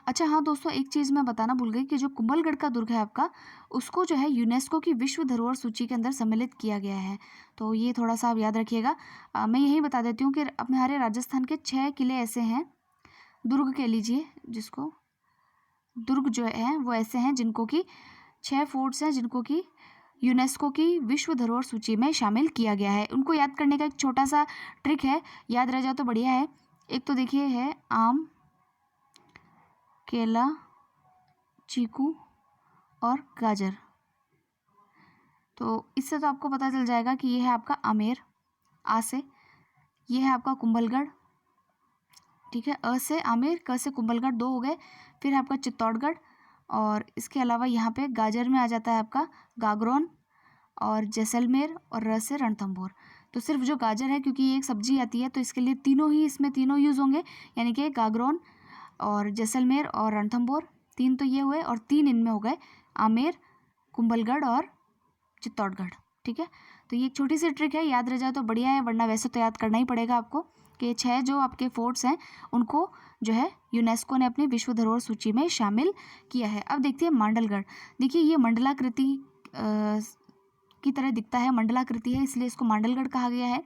अच्छा हाँ दोस्तों, एक चीज़ मैं बताना भूल गई कि जो कुंभलगढ़ का दुर्ग है आपका, उसको जो है यूनेस्को की विश्व धरोहर सूची के अंदर सम्मिलित किया गया है, तो ये थोड़ा सा आप याद रखिएगा। मैं यही बता देती हूँ कि अपने हमारे राजस्थान के 6 किले ऐसे हैं, दुर्ग कह लीजिए जिसको, दुर्ग जो है वो ऐसे हैं जिनको कि 6 फोर्ट्स हैं जिनको कि यूनेस्को की विश्व धरोहर सूची में शामिल किया गया है। उनको याद करने का एक छोटा सा ट्रिक है, याद रह जाए तो बढ़िया है। एक तो देखिए है आम, केला, चीकू और गाजर, तो इससे तो आपको पता चल जाएगा कि ये है आपका आमेर, आ से, ये है आपका कुंभलगढ़, ठीक है, अ से आमेर, क से कुंभलगढ़, 2 हो गए। फिर आपका चित्तौड़गढ़, और इसके अलावा यहाँ पे गाजर में आ जाता है आपका गागरोन और जैसलमेर, और र से रणथंभौर। तो सिर्फ जो गाजर है क्योंकि ये एक सब्जी आती है तो इसके लिए तीनों ही, इसमें तीनों यूज़ होंगे, यानी कि गागरोन और जैसलमेर और रणथंभौर, 3 तो ये हुए, और 3 इनमें हो गए आमेर, कुंभलगढ़ और चित्तौड़गढ़, ठीक है। तो ये एक छोटी सी ट्रिक है, याद रह जाए तो बढ़िया है, वरना वैसे तो याद करना ही पड़ेगा आपको कि 6 जो आपके फोर्ट्स हैं उनको जो है यूनेस्को ने अपनी विश्व धरोहर सूची में शामिल किया है। अब देखते हैं मांडलगढ़। देखिए ये मंडलाकृति की तरह दिखता है, मंडलाकृति है, इसलिए इसको मांडलगढ़ कहा गया है।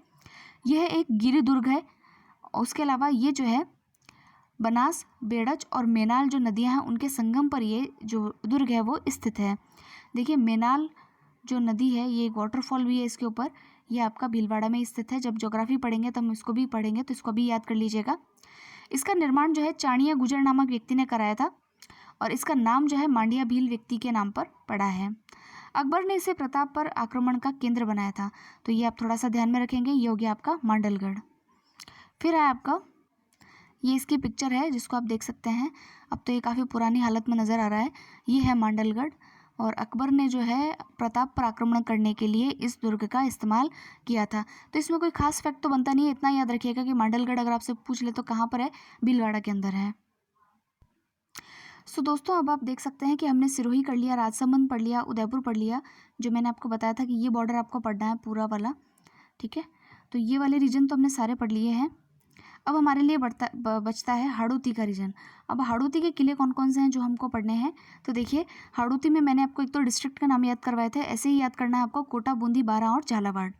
यह एक गिरि दुर्ग है। उसके अलावा ये जो है बनास, बेड़च और मेनाल जो नदियां हैं उनके संगम पर ये जो दुर्ग है वो स्थित है। देखिए मेनाल जो नदी है ये एक वाटरफॉल भी है इसके ऊपर, ये आपका भीलवाड़ा में स्थित है। जब ज्योग्राफी पढ़ेंगे तो हम इसको भी पढ़ेंगे, तो इसको भी याद कर लीजिएगा। इसका निर्माण जो है चाणिया गुजर नामक व्यक्ति ने कराया था, और इसका नाम जो है मांडिया भील व्यक्ति के नाम पर पड़ा है। अकबर ने इसे प्रताप पर आक्रमण का केंद्र बनाया था, तो ये आप थोड़ा सा ध्यान में रखेंगे। ये हो गया आपका मांडलगढ़। फिर है आपका, ये इसकी पिक्चर है जिसको आप देख सकते हैं, अब तो ये काफ़ी पुरानी हालत में नज़र आ रहा है। ये है मांडलगढ़, और अकबर ने जो है प्रताप पर आक्रमण करने के लिए इस दुर्ग का इस्तेमाल किया था। तो इसमें कोई खास फैक्ट तो बनता नहीं है, इतना याद रखिएगा कि मांडलगढ़ अगर आपसे पूछ ले तो कहाँ पर है, भीलवाड़ा के अंदर है। सो दोस्तों अब आप देख सकते हैं कि हमने सिरोही कर लिया, राजसमंद पढ़ लिया, उदयपुर पढ़ लिया, जो मैंने आपको बताया था कि ये बॉर्डर आपको पढ़ना है पूरा वाला, ठीक है। तो ये वाले रीजन तो हमने सारे पढ़ लिए हैं। अब हमारे लिए बचता है हाड़ौती का रीजन। अब हाड़ौती के किले कौन कौन से हैं जो हमको पढ़ने हैं, तो देखिए हाड़ौती में मैंने आपको एक तो डिस्ट्रिक्ट का नाम याद करवाए थे, ऐसे ही याद करना है आपको, कोटा, बूंदी, बारां और झालावाड़।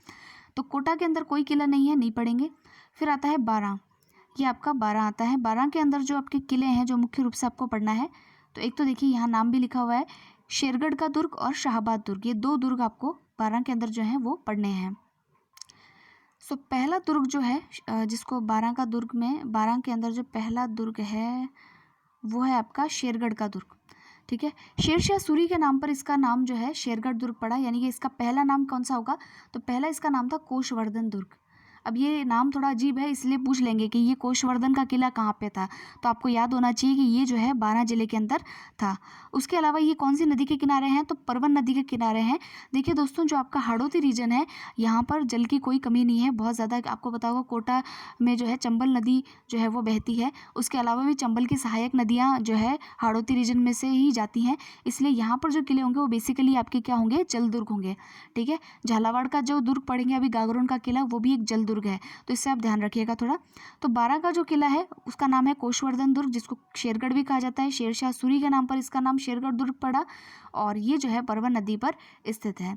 तो कोटा के अंदर कोई किला नहीं है, नहीं पढ़ेंगे। फिर आता है बारां, ये आपका बारां आता है। बारां के अंदर जो आपके किले हैं जो मुख्य रूप से आपको पढ़ना है, तो एक तो देखिए यहाँ नाम भी लिखा हुआ है, शेरगढ़ का दुर्ग और शाहबाद दुर्ग, ये 2 दुर्ग आपको बारां के अंदर जो है वो पढ़ने हैं। सो पहला दुर्ग जो है जिसको बारां का दुर्ग में, बारां के अंदर जो पहला दुर्ग है वो है आपका शेरगढ़ का दुर्ग। ठीक है, शेरशाह सूरी के नाम पर इसका नाम जो है शेरगढ़ दुर्ग पड़ा, यानी कि इसका पहला नाम कौन सा होगा, तो पहला इसका नाम था कोशवर्धन दुर्ग। अब ये नाम थोड़ा अजीब है, इसलिए पूछ लेंगे कि ये कोशवर्धन का किला कहाँ पे था, तो आपको याद होना चाहिए कि ये जो है बारां जिले के अंदर था। उसके अलावा ये कौन सी नदी के किनारे हैं, तो परवन नदी के किनारे हैं। देखिए दोस्तों, जो आपका हाड़ौती रीजन है यहाँ पर जल की कोई कमी नहीं है, बहुत ज़्यादा। आपको पता होगा कोटा में जो है चंबल नदी जो है वो बहती है, उसके अलावा भी चंबल की सहायक नदियाँ जो है हाड़ौती रीजन में से ही जाती हैं, इसलिए यहाँ पर जो किले होंगे वो बेसिकली आपके क्या होंगे, जल दुर्ग होंगे। ठीक है, झालावाड़ का जो दुर्ग पड़ेंगे अभी गागरोन का किला, वो भी एक जल दुर्ग है, तो इससे आप ध्यान रखिएगा थोड़ा। तो बारां का जो किला है उसका नाम है कोशवर्धन दुर्ग, जिसको शेरगढ़ भी कहा जाता है। शेरशाह सूरी के नाम पर इसका नाम शेरगढ़ दुर्ग पड़ा, और ये जो है परवन नदी पर स्थित है।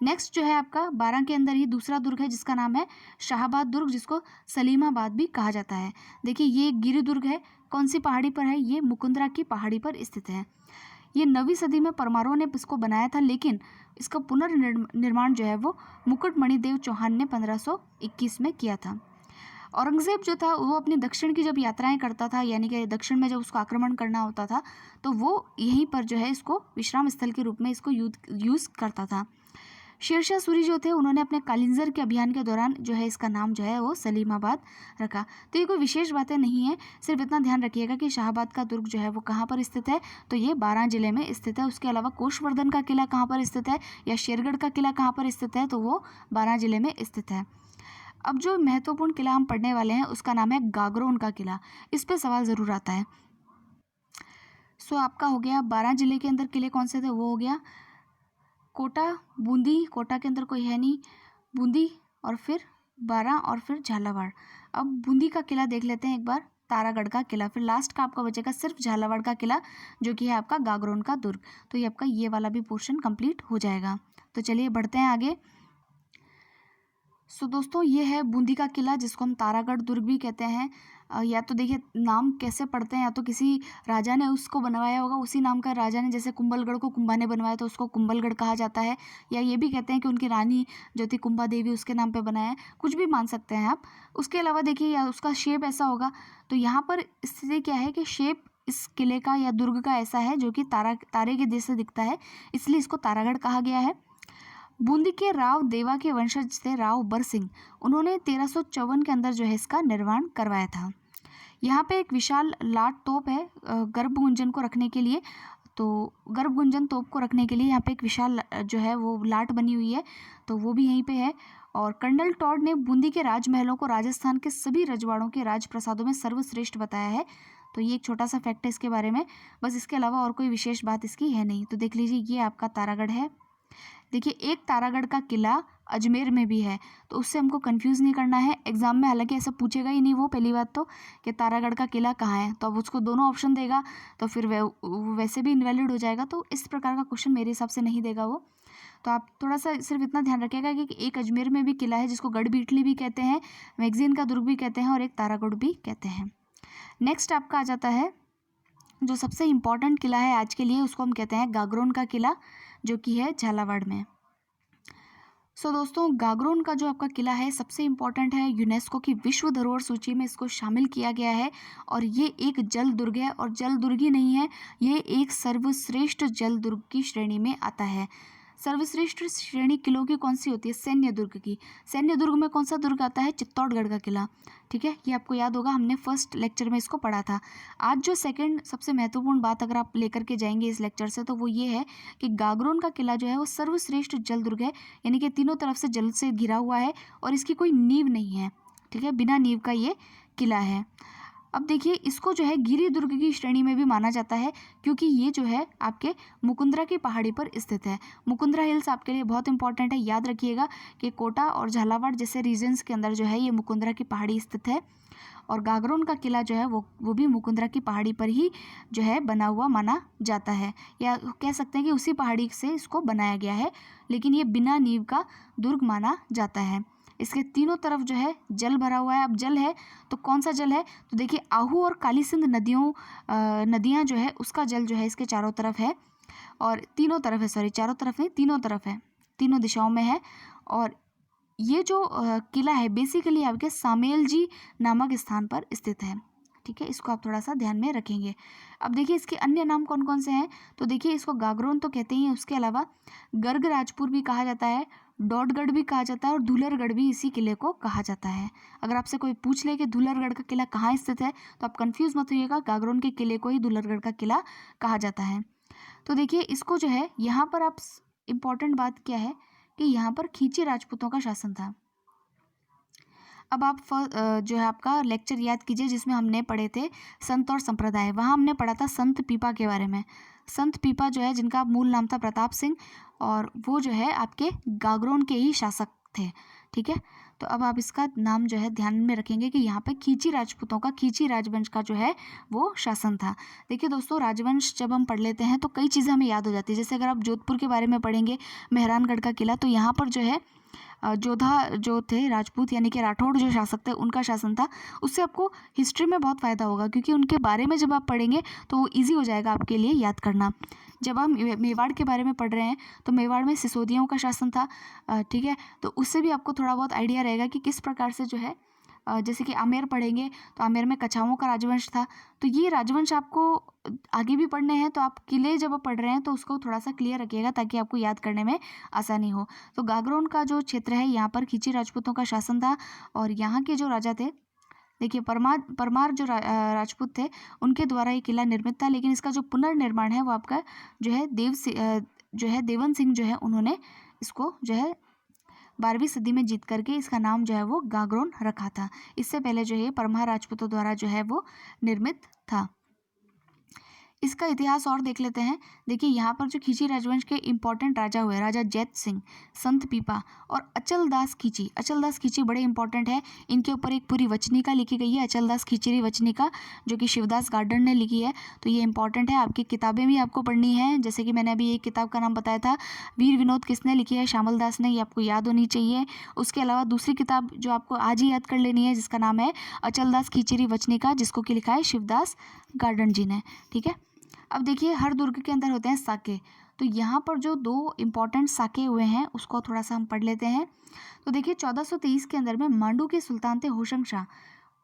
नेक्स्ट जो है आपका बारां के अंदर ही दूसरा दुर्ग है जिसका नाम है शाहबाद दुर्ग, जिसको सलीमाबाद भी कहा जाता है। देखिए ये एक गिरि दुर्ग है, कौन सी पहाड़ी पर है, ये मुकुंदरा की पहाड़ी पर स्थित है। ये 9वीं सदी में परमारों ने इसको बनाया था, लेकिन इसका पुनर्निर्माण जो है वो मुकुटमणि देव चौहान ने 1521 में किया था। औरंगजेब जो था वो अपनी दक्षिण की जब यात्राएं करता था, यानी कि दक्षिण में जब उसको आक्रमण करना होता था, तो वो यहीं पर जो है इसको विश्राम स्थल के रूप में इसको यूज़ करता था। शेरशाह सूरी जो थे उन्होंने अपने कालिंजर के अभियान के दौरान जो है इसका नाम जो है वो सलीमाबाद रखा। तो ये कोई विशेष बातें नहीं है, सिर्फ इतना ध्यान रखिएगा कि शाहबाद का दुर्ग जो है वो कहाँ पर स्थित है, तो ये बारां जिले में स्थित है। उसके अलावा कोशवर्धन का किला कहाँ पर स्थित है या शेरगढ़ का किला कहाँ पर स्थित है, तो वो बारां जिले में स्थित है। अब जो महत्वपूर्ण किला हम पढ़ने वाले हैं उसका नाम है गागरोन का किला, इस पर सवाल ज़रूर आता है। सो आपका हो गया बारां जिले के अंदर किले कौन से थे, वो हो गया कोटा, बूंदी, कोटा के अंदर कोई है नहीं, बूंदी, और फिर बारां, और फिर झालावाड़। अब बूंदी का किला देख लेते हैं एक बार, तारागढ़ का किला, फिर लास्ट का आपका बचेगा सिर्फ झालावाड़ का किला जो कि है आपका गागरोन का दुर्ग। तो ये आपका ये वाला भी पोर्शन कंप्लीट हो जाएगा। तो चलिए बढ़ते हैं आगे। सो दोस्तों ये है बूंदी का किला, जिसको हम तारागढ़ दुर्ग भी कहते हैं। या तो देखिए नाम कैसे पढ़ते हैं, या तो किसी राजा ने उसको बनवाया होगा, उसी नाम का राजा ने, जैसे कुंभलगढ़ को कुंभा ने बनवाया तो उसको कुंभलगढ़ कहा जाता है, या ये भी कहते हैं कि उनकी रानी जो थी कुंभा देवी उसके नाम पे बनाया है, कुछ भी मान सकते हैं आप। उसके अलावा देखिए या उसका शेप ऐसा होगा, तो यहाँ पर स्थिति क्या है कि शेप इस किले का या दुर्ग का ऐसा है जो कि तारे के जैसे दिखता है, इसलिए इसको तारागढ़ कहा गया है। बूंदी के राव देवा के वंशज थे राव बर सिंह, उन्होंने 1354 के अंदर जो है इसका निर्माण करवाया था। यहाँ पे एक विशाल लाट तोप है गर्भगुंजन को रखने के लिए, तो गर्भगुंजन तोप को रखने के लिए यहाँ पे एक विशाल जो है वो लाट बनी हुई है, तो वो भी यहीं पे है। और कर्नल टॉड ने बूंदी के राजमहलों को राजस्थान के सभी रजवाड़ों के राजप्रसादों में सर्वश्रेष्ठ बताया है। तो ये एक छोटा सा फैक्ट है इसके बारे में, बस इसके अलावा और कोई विशेष बात इसकी है नहीं। तो देख लीजिए ये आपका तारागढ़ है। देखिए एक तारागढ़ का किला अजमेर में भी है, तो उससे हमको कंफ्यूज नहीं करना है। एग्जाम में हालांकि ऐसा पूछेगा ही नहीं वो, पहली बात तो कि तारागढ़ का किला कहाँ है, तो अब उसको दोनों ऑप्शन देगा तो फिर वैसे भी इनवैलिड हो जाएगा, तो इस प्रकार का क्वेश्चन मेरे हिसाब से नहीं देगा वो। तो आप थोड़ा सा सिर्फ इतना ध्यान रखिएगा कि एक अजमेर में भी किला है जिसको गढ़ बीटली भी कहते हैं, मैगजीन का दुर्ग भी कहते हैं, और एक तारागढ़ भी कहते हैं। नेक्स्ट आपका आ जाता है जो सबसे इम्पॉर्टेंट किला है आज के लिए, उसको हम कहते हैं गागरोन का किला, जो कि है झालावाड़ में। सो दोस्तों गागरोन का जो आपका किला है सबसे इम्पॉर्टेंट है, यूनेस्को की विश्व धरोहर सूची में इसको शामिल किया गया है, और ये एक जल दुर्ग है, और जल दुर्ग ही नहीं है, ये एक सर्वश्रेष्ठ जल दुर्ग की श्रेणी में आता है। सर्वश्रेष्ठ श्रेणी किलों की कौन सी होती है, सैन्य दुर्ग की। सैन्य दुर्ग में कौन सा दुर्ग आता है, चित्तौड़गढ़ का किला। ठीक है, ये आपको याद होगा, हमने फर्स्ट लेक्चर में इसको पढ़ा था। आज जो सेकंड सबसे महत्वपूर्ण बात अगर आप लेकर के जाएंगे इस लेक्चर से, तो वो ये है कि गागरोन का किला जो है वो सर्वश्रेष्ठ जल दुर्ग है, यानी कि तीनों तरफ से जल से घिरा हुआ है और इसकी कोई नींव नहीं है। ठीक है, बिना नींव का ये किला है। अब देखिए इसको जो है गिरि दुर्ग की श्रेणी में भी माना जाता है, क्योंकि ये जो है आपके मुकुंदरा की पहाड़ी पर स्थित है। मुकुंदरा हिल्स आपके लिए बहुत इंपॉर्टेंट है, याद रखिएगा कि कोटा और झालावाड़ जैसे रीजन्स के अंदर जो है ये मुकुंदरा की पहाड़ी स्थित है, और गागरोन का किला जो है वो भी मुकुंदरा की पहाड़ी पर ही जो है बना हुआ माना जाता है, या कह सकते हैं कि उसी पहाड़ी से इसको बनाया गया है, लेकिन ये बिना नींव का दुर्ग माना जाता है। इसके तीनों तरफ जो है जल भरा हुआ है। अब जल है तो कौन सा जल है, तो देखिए आहू और काली सिंध नदियाँ जो है उसका जल जो है इसके चारों तरफ है, और तीनों तरफ है, सॉरी चारों तरफ नहीं तीनों तरफ है, तीनों दिशाओं में है। और ये जो किला है बेसिकली आपके सामेल जी नामक स्थान पर स्थित है। ठीक है, इसको आप थोड़ा सा ध्यान में रखेंगे। अब देखिए इसके अन्य नाम कौन कौन से हैं, तो देखिए इसको गागरोन तो कहते ही हैं, उसके अलावा गर्ग राजपुर भी कहा जाता है, डोडगढ़ भी कहा जाता है, और धुलरगढ़ भी इसी किले को कहा जाता है। अगर आपसे कोई पूछ ले कि धुलरगढ़ का किला कहाँ स्थित है तो आप कंफ्यूज मत होइएगा, गागरोन के किले को ही धुलरगढ़ का किला कहा जाता है। तो देखिए इसको जो है यहाँ पर आप इम्पॉर्टेंट बात क्या है कि यहाँ पर खींची राजपूतों का शासन था। अब आप जो है आपका लेक्चर याद कीजिए जिसमें हमने पढ़े थे संत और संप्रदाय। वहाँ हमने पढ़ा था संत पीपा के बारे में। संत पीपा जो है जिनका मूल नाम था प्रताप सिंह, और वो जो है आपके गागरोन के ही शासक थे। ठीक है, तो अब आप इसका नाम जो है ध्यान में रखेंगे कि यहाँ पे खींची राजपूतों का, खींची राजवंश का जो है वो शासन था। देखिए दोस्तों, राजवंश जब हम पढ़ लेते हैं तो कई चीज़ें हमें याद हो जाती है। जैसे अगर आप जोधपुर के बारे में पढ़ेंगे, मेहरानगढ़ का किला, तो यहाँ पर जो है जोधा जो थे राजपूत यानी कि राठौड़ जो शासक थे उनका शासन था। उससे आपको हिस्ट्री में बहुत फ़ायदा होगा, क्योंकि उनके बारे में जब आप पढ़ेंगे तो वो ईजी हो जाएगा आपके लिए याद करना। जब हम मेवाड़ के बारे में पढ़ रहे हैं तो मेवाड़ में सिसोदियों का शासन था। ठीक है, तो उससे भी आपको थोड़ा बहुत आइडिया रहेगा कि किस प्रकार से जो है जैसे कि आमेर पढ़ेंगे तो आमेर में कछावों का राजवंश था। तो ये राजवंश आपको आगे भी पढ़ने हैं, तो आप किले जब आप पढ़ रहे हैं तो उसको थोड़ा सा क्लियर रखिएगा ताकि आपको याद करने में आसानी हो। तो गागरोन का जो क्षेत्र है यहाँ पर खींची राजपूतों का शासन था, और यहाँ के जो राजा थे, देखिए परमार जो राजपूत थे उनके द्वारा ये किला निर्मित था। लेकिन इसका जो पुनर्निर्माण है वो आपका जो है देवन सिंह जो है उन्होंने इसको जो है 12वीं सदी में जीत करके इसका नाम जो है वो गागरोन रखा था। इससे पहले जो है परमार राजपूतों द्वारा जो है वो निर्मित था। इसका इतिहास और देख लेते हैं। देखिए यहाँ पर जो खींची राजवंश के इंपॉर्टेंट राजा हुए, राजा जैत सिंह, संत पीपा और अचलदास खींची। अचलदास खींची बड़े इंपॉर्टेंट है, इनके ऊपर एक पूरी वचनिका लिखी गई है, अचलदास खींचरी वचनिका, जो कि शिवदास गार्डन ने लिखी है। तो ये इंपॉर्टेंट है, आपकी किताबें भी आपको पढ़नी है। जैसे कि मैंने अभी एक किताब का नाम बताया था, वीर विनोद किसने लिखी है, श्यामल दास ने, ये आपको याद होनी चाहिए। उसके अलावा दूसरी किताब जो आपको आज ही याद कर लेनी है जिसका नाम है अचलदास खींचरी वचनिका, जिसको कि लिखा है शिवदास गार्डन जी ने। ठीक है, अब देखिए हर दुर्ग के अंदर होते हैं साके। तो यहाँ पर जो 2 इम्पॉर्टेंट साके हुए हैं उसको थोड़ा सा हम पढ़ लेते हैं। तो देखिए 1423 के अंदर में मांडू के सुल्तान थे होशंग शाह,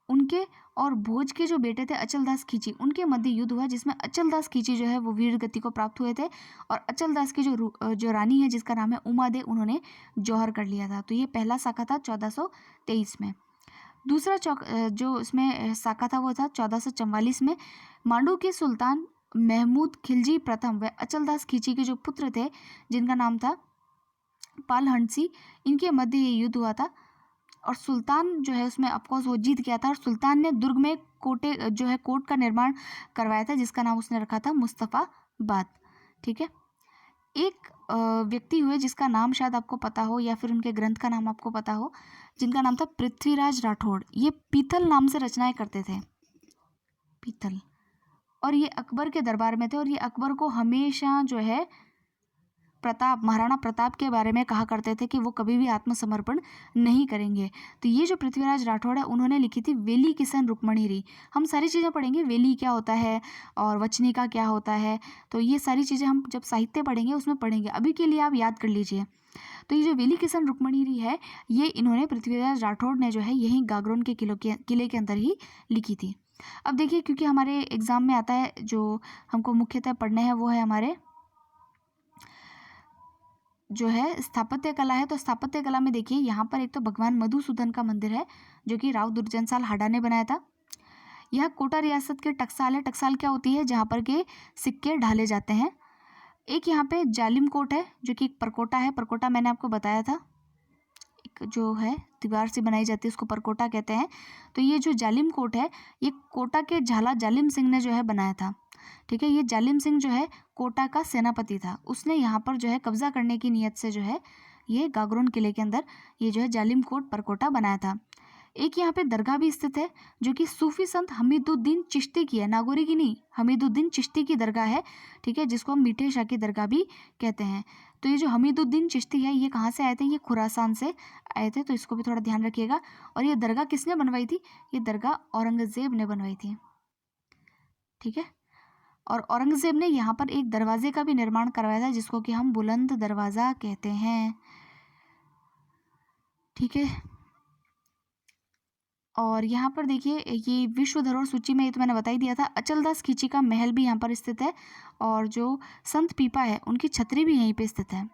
उनके और भोज के जो बेटे थे अचलदास खींची, उनके मध्य युद्ध हुआ जिसमें अचलदास खींची जो है वो वीर गति को प्राप्त हुए थे, और अचलदास की जो रानी है जिसका नाम है उमा दे, उन्होंने जौहर कर लिया था। तो ये पहला साका था 1423 में। दूसरा जो इसमें साका था वो था 1444 में। मांडू के सुल्तान महमूद खिलजी प्रथम व अचलदास खींची के जो पुत्र थे जिनका नाम था पाल हंसी, इनके मध्य ये युद्ध हुआ था, और सुल्तान जो है उसमें ऑफकोर्स वो जीत गया था, और सुल्तान ने दुर्ग में कोट का निर्माण करवाया था जिसका नाम उसने रखा था मुस्तफ़ाबाद। ठीक है, एक व्यक्ति हुए जिसका नाम शायद आपको पता हो या फिर उनके ग्रंथ का नाम आपको पता हो, जिनका नाम था पृथ्वीराज राठौड़। ये पीतल नाम से रचनाएं करते थे, पीतल, और ये अकबर के दरबार में थे, और ये अकबर को हमेशा जो है महाराणा प्रताप के बारे में कहा करते थे कि वो कभी भी आत्मसमर्पण नहीं करेंगे। तो ये जो पृथ्वीराज राठौड़ है उन्होंने लिखी थी वेली किसन रुक्मणी री। हम सारी चीज़ें पढ़ेंगे, वेली क्या होता है और वचनिका क्या होता है, तो ये सारी चीज़ें हम जब साहित्य पढ़ेंगे उसमें पढ़ेंगे। अभी के लिए आप याद कर लीजिए। तो ये जो वेली किसन रुक्मणी री है, ये इन्होंने पृथ्वीराज राठौड़ ने जो है यहीं गागरोन के किले के अंदर ही लिखी थी। अब देखिए, क्योंकि हमारे एग्ज़ाम में आता है जो हमको मुख्यतः पढ़ने हैं वो है हमारे जो है स्थापत्य कला है। तो स्थापत्य कला में देखिए यहाँ पर एक तो भगवान मधुसूदन का मंदिर है जो कि राव दुर्जनसाल हाडा ने बनाया था। यह कोटा रियासत के टकसाल है। टकसाल क्या होती है, जहाँ पर के सिक्के ढाले जाते हैं। एक यहाँ पे जालिम कोट है जो कि एक परकोटा है। परकोटा मैंने आपको बताया था, एक जो है दीवार से बनाई जाती है उसको परकोटा कहते हैं। तो ये जो जालिम कोट है ये कोटा के झाला जालिम सिंह ने जो है बनाया था। ठीक है, ये जालिम सिंह जो है कोटा का सेनापति था, उसने यहाँ पर जो है कब्जा करने की नीयत से जो है ये गागरोन किले के अंदर ये जो है जालिम कोट परकोटा बनाया था। एक यहाँ पे दरगाह भी स्थित है जो कि सूफी संत हमीदुद्दीन चिश्ती की है, नागौरी की नहीं, हमीदुद्दीन चिश्ती की दरगाह है। ठीक है, जिसको हम मीठे शाह की दरगाह भी कहते हैं। तो ये जो हमीदुद्दीन चिश्ती है ये कहाँ से आए थे, ये खुरासान से आए थे, तो इसको भी थोड़ा ध्यान रखिएगा। और ये दरगाह किसने बनवाई थी, ये दरगाह औरंगज़ेब ने बनवाई थी, ठीक है। और औरंगज़ेब ने यहाँ पर एक दरवाजे का भी निर्माण करवाया था जिसको कि हम बुलंद दरवाज़ा कहते हैं, ठीक है। और यहाँ पर देखिए ये विश्व धरोहर सूची में, ये तो मैंने बता ही दिया था। अचलदास खींची का महल भी यहाँ पर स्थित है और जो संत पीपा है उनकी छतरी भी यहीं पे स्थित है,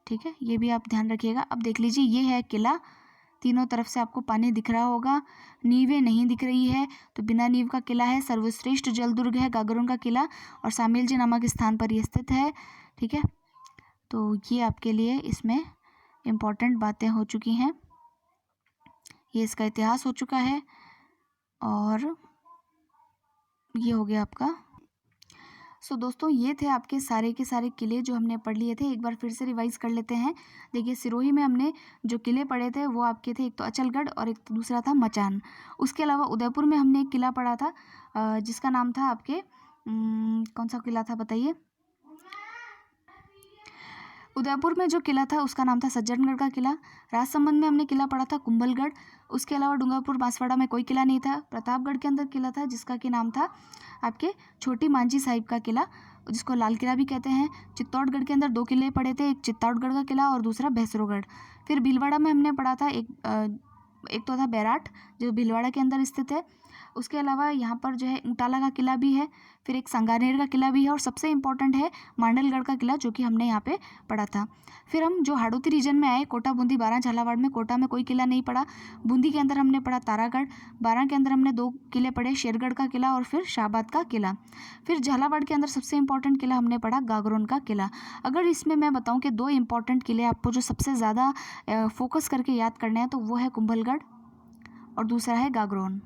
ठीक है। ये भी आप ध्यान रखिएगा। अब देख लीजिए ये है किला, तीनों तरफ से आपको पानी दिख रहा होगा, नींवें नहीं दिख रही है तो बिना नींव का किला है। सर्वश्रेष्ठ जल दुर्ग है गागरोन का किला और सामेल जी नामक स्थान पर ये स्थित है, ठीक है। तो ये आपके लिए इसमें इम्पॉर्टेंट बातें हो चुकी हैं, ये इसका इतिहास हो चुका है और ये हो गया आपका। सो दोस्तों ये थे आपके सारे के सारे किले जो हमने पढ़ लिए थे। एक बार फिर से रिवाइज कर लेते हैं। देखिए सिरोही में हमने जो किले पढ़े थे वो आपके थे, एक तो अचलगढ़ और एक दूसरा था मचान। उसके अलावा उदयपुर में हमने एक किला पढ़ा था जिसका नाम था आपके कौन सा किला था बताइए। उदयपुर में जो किला था उसका नाम था सज्जनगढ़ का किला। राजसमंद में हमने किला पढ़ा था कुंभलगढ़। उसके अलावा डूंगरपुर बांसवाड़ा में कोई किला नहीं था। प्रतापगढ़ के अंदर किला था जिसका कि नाम था आपके छोटी मांझी साहिब का किला, जिसको लाल किला भी कहते हैं। चित्तौड़गढ़ के अंदर 2 किले पड़े थे, एक चित्तौड़गढ़ का किला और दूसरा भैंसरोगढ़। फिर भीलवाड़ा में हमने पढ़ा था एक तो था बैराट जो भीलवाड़ा के अंदर स्थित है। उसके अलावा यहाँ पर जो है ऊंटाला का किला भी है, फिर एक संगानेर का किला भी है और सबसे इम्पॉर्टेंट है मांडलगढ़ का किला जो कि हमने यहाँ पे पढ़ा था। फिर हम जो हाड़ौती रीजन में आए, कोटा बूंदी बारां झालावाड़ में, कोटा में कोई किला नहीं पड़ा। बूंदी के अंदर हमने पढ़ा तारागढ़। बारां के अंदर हमने 2 किले पढ़े, शेरगढ़ का किला और फिर शाहबाद का किला। फिर झालावाड़ के अंदर सबसे इंपॉर्टेंट किला हमने पढ़ा गागरोन का किला। अगर इसमें मैं बताऊँ कि 2 इंपॉर्टेंट किले आपको जो सबसे ज़्यादा फोकस करके याद करने हैं तो वो है कुंभलगढ़ और दूसरा है गागरोन।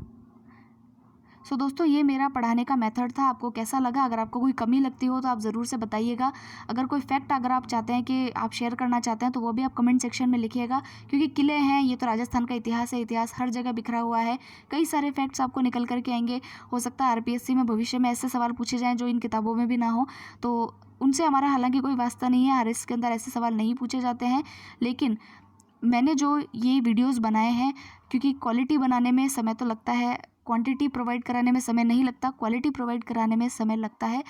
सो दोस्तों ये मेरा पढ़ाने का मेथड था, आपको कैसा लगा? अगर आपको कोई कमी लगती हो तो आप ज़रूर से बताइएगा। अगर कोई फैक्ट अगर आप चाहते हैं कि आप शेयर करना चाहते हैं तो वो भी आप कमेंट सेक्शन में लिखिएगा, क्योंकि किले हैं, ये तो राजस्थान का इतिहास है, इतिहास हर जगह बिखरा हुआ है। कई सारे फैक्ट्स आपको निकल करके आएंगे। हो सकता है आरपीएससी में भविष्य में ऐसे सवाल पूछे जाएँ जो इन किताबों में भी ना हो, तो उनसे हमारा हालांकि कोई वास्ता नहीं है। आरएस के अंदर ऐसे सवाल नहीं पूछे जाते हैं, लेकिन मैंने जो ये वीडियोस बनाए हैं, क्योंकि क्वालिटी बनाने में समय तो लगता है, क्वांटिटी प्रोवाइड कराने में समय नहीं लगता, क्वालिटी प्रोवाइड कराने में समय लगता है।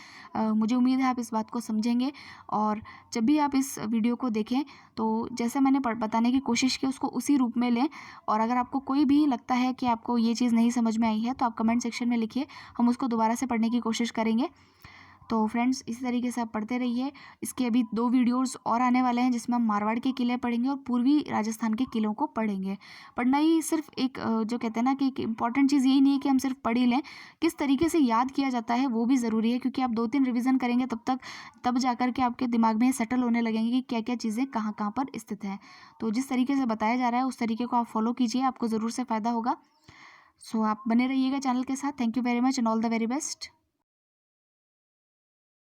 मुझे उम्मीद है आप इस बात को समझेंगे और जब भी आप इस वीडियो को देखें तो जैसे मैंने बताने की कोशिश की उसको उसी रूप में लें। और अगर आपको कोई भी लगता है कि आपको ये चीज़ नहीं समझ में आई है तो आप कमेंट सेक्शन में लिखिए, हम उसको दोबारा से पढ़ने की कोशिश करेंगे। तो फ्रेंड्स इसी तरीके से आप पढ़ते रहिए। इसके अभी 2 वीडियोस और आने वाले हैं जिसमें हम मारवाड़ के किले पढ़ेंगे और पूर्वी राजस्थान के किलों को पढ़ेंगे। पढ़ना ही सिर्फ एक जो कहते हैं ना कि एक इम्पॉर्टेंट चीज़ यही नहीं है कि हम सिर्फ पढ़ ही लें, किस तरीके से याद किया जाता है वो भी ज़रूरी है, क्योंकि आप 2-3 रिविज़न करेंगे तब जा कर के आपके दिमाग में सेटल होने लगेंगे कि क्या क्या चीज़ें कहाँ कहाँ पर स्थित हैं। तो जिस तरीके से बताया जा रहा है उस तरीके को आप फॉलो कीजिए, आपको ज़रूर से फ़ायदा होगा। सो आप बने रहिएगा चैनल के साथ। Thank you very much and all the very best.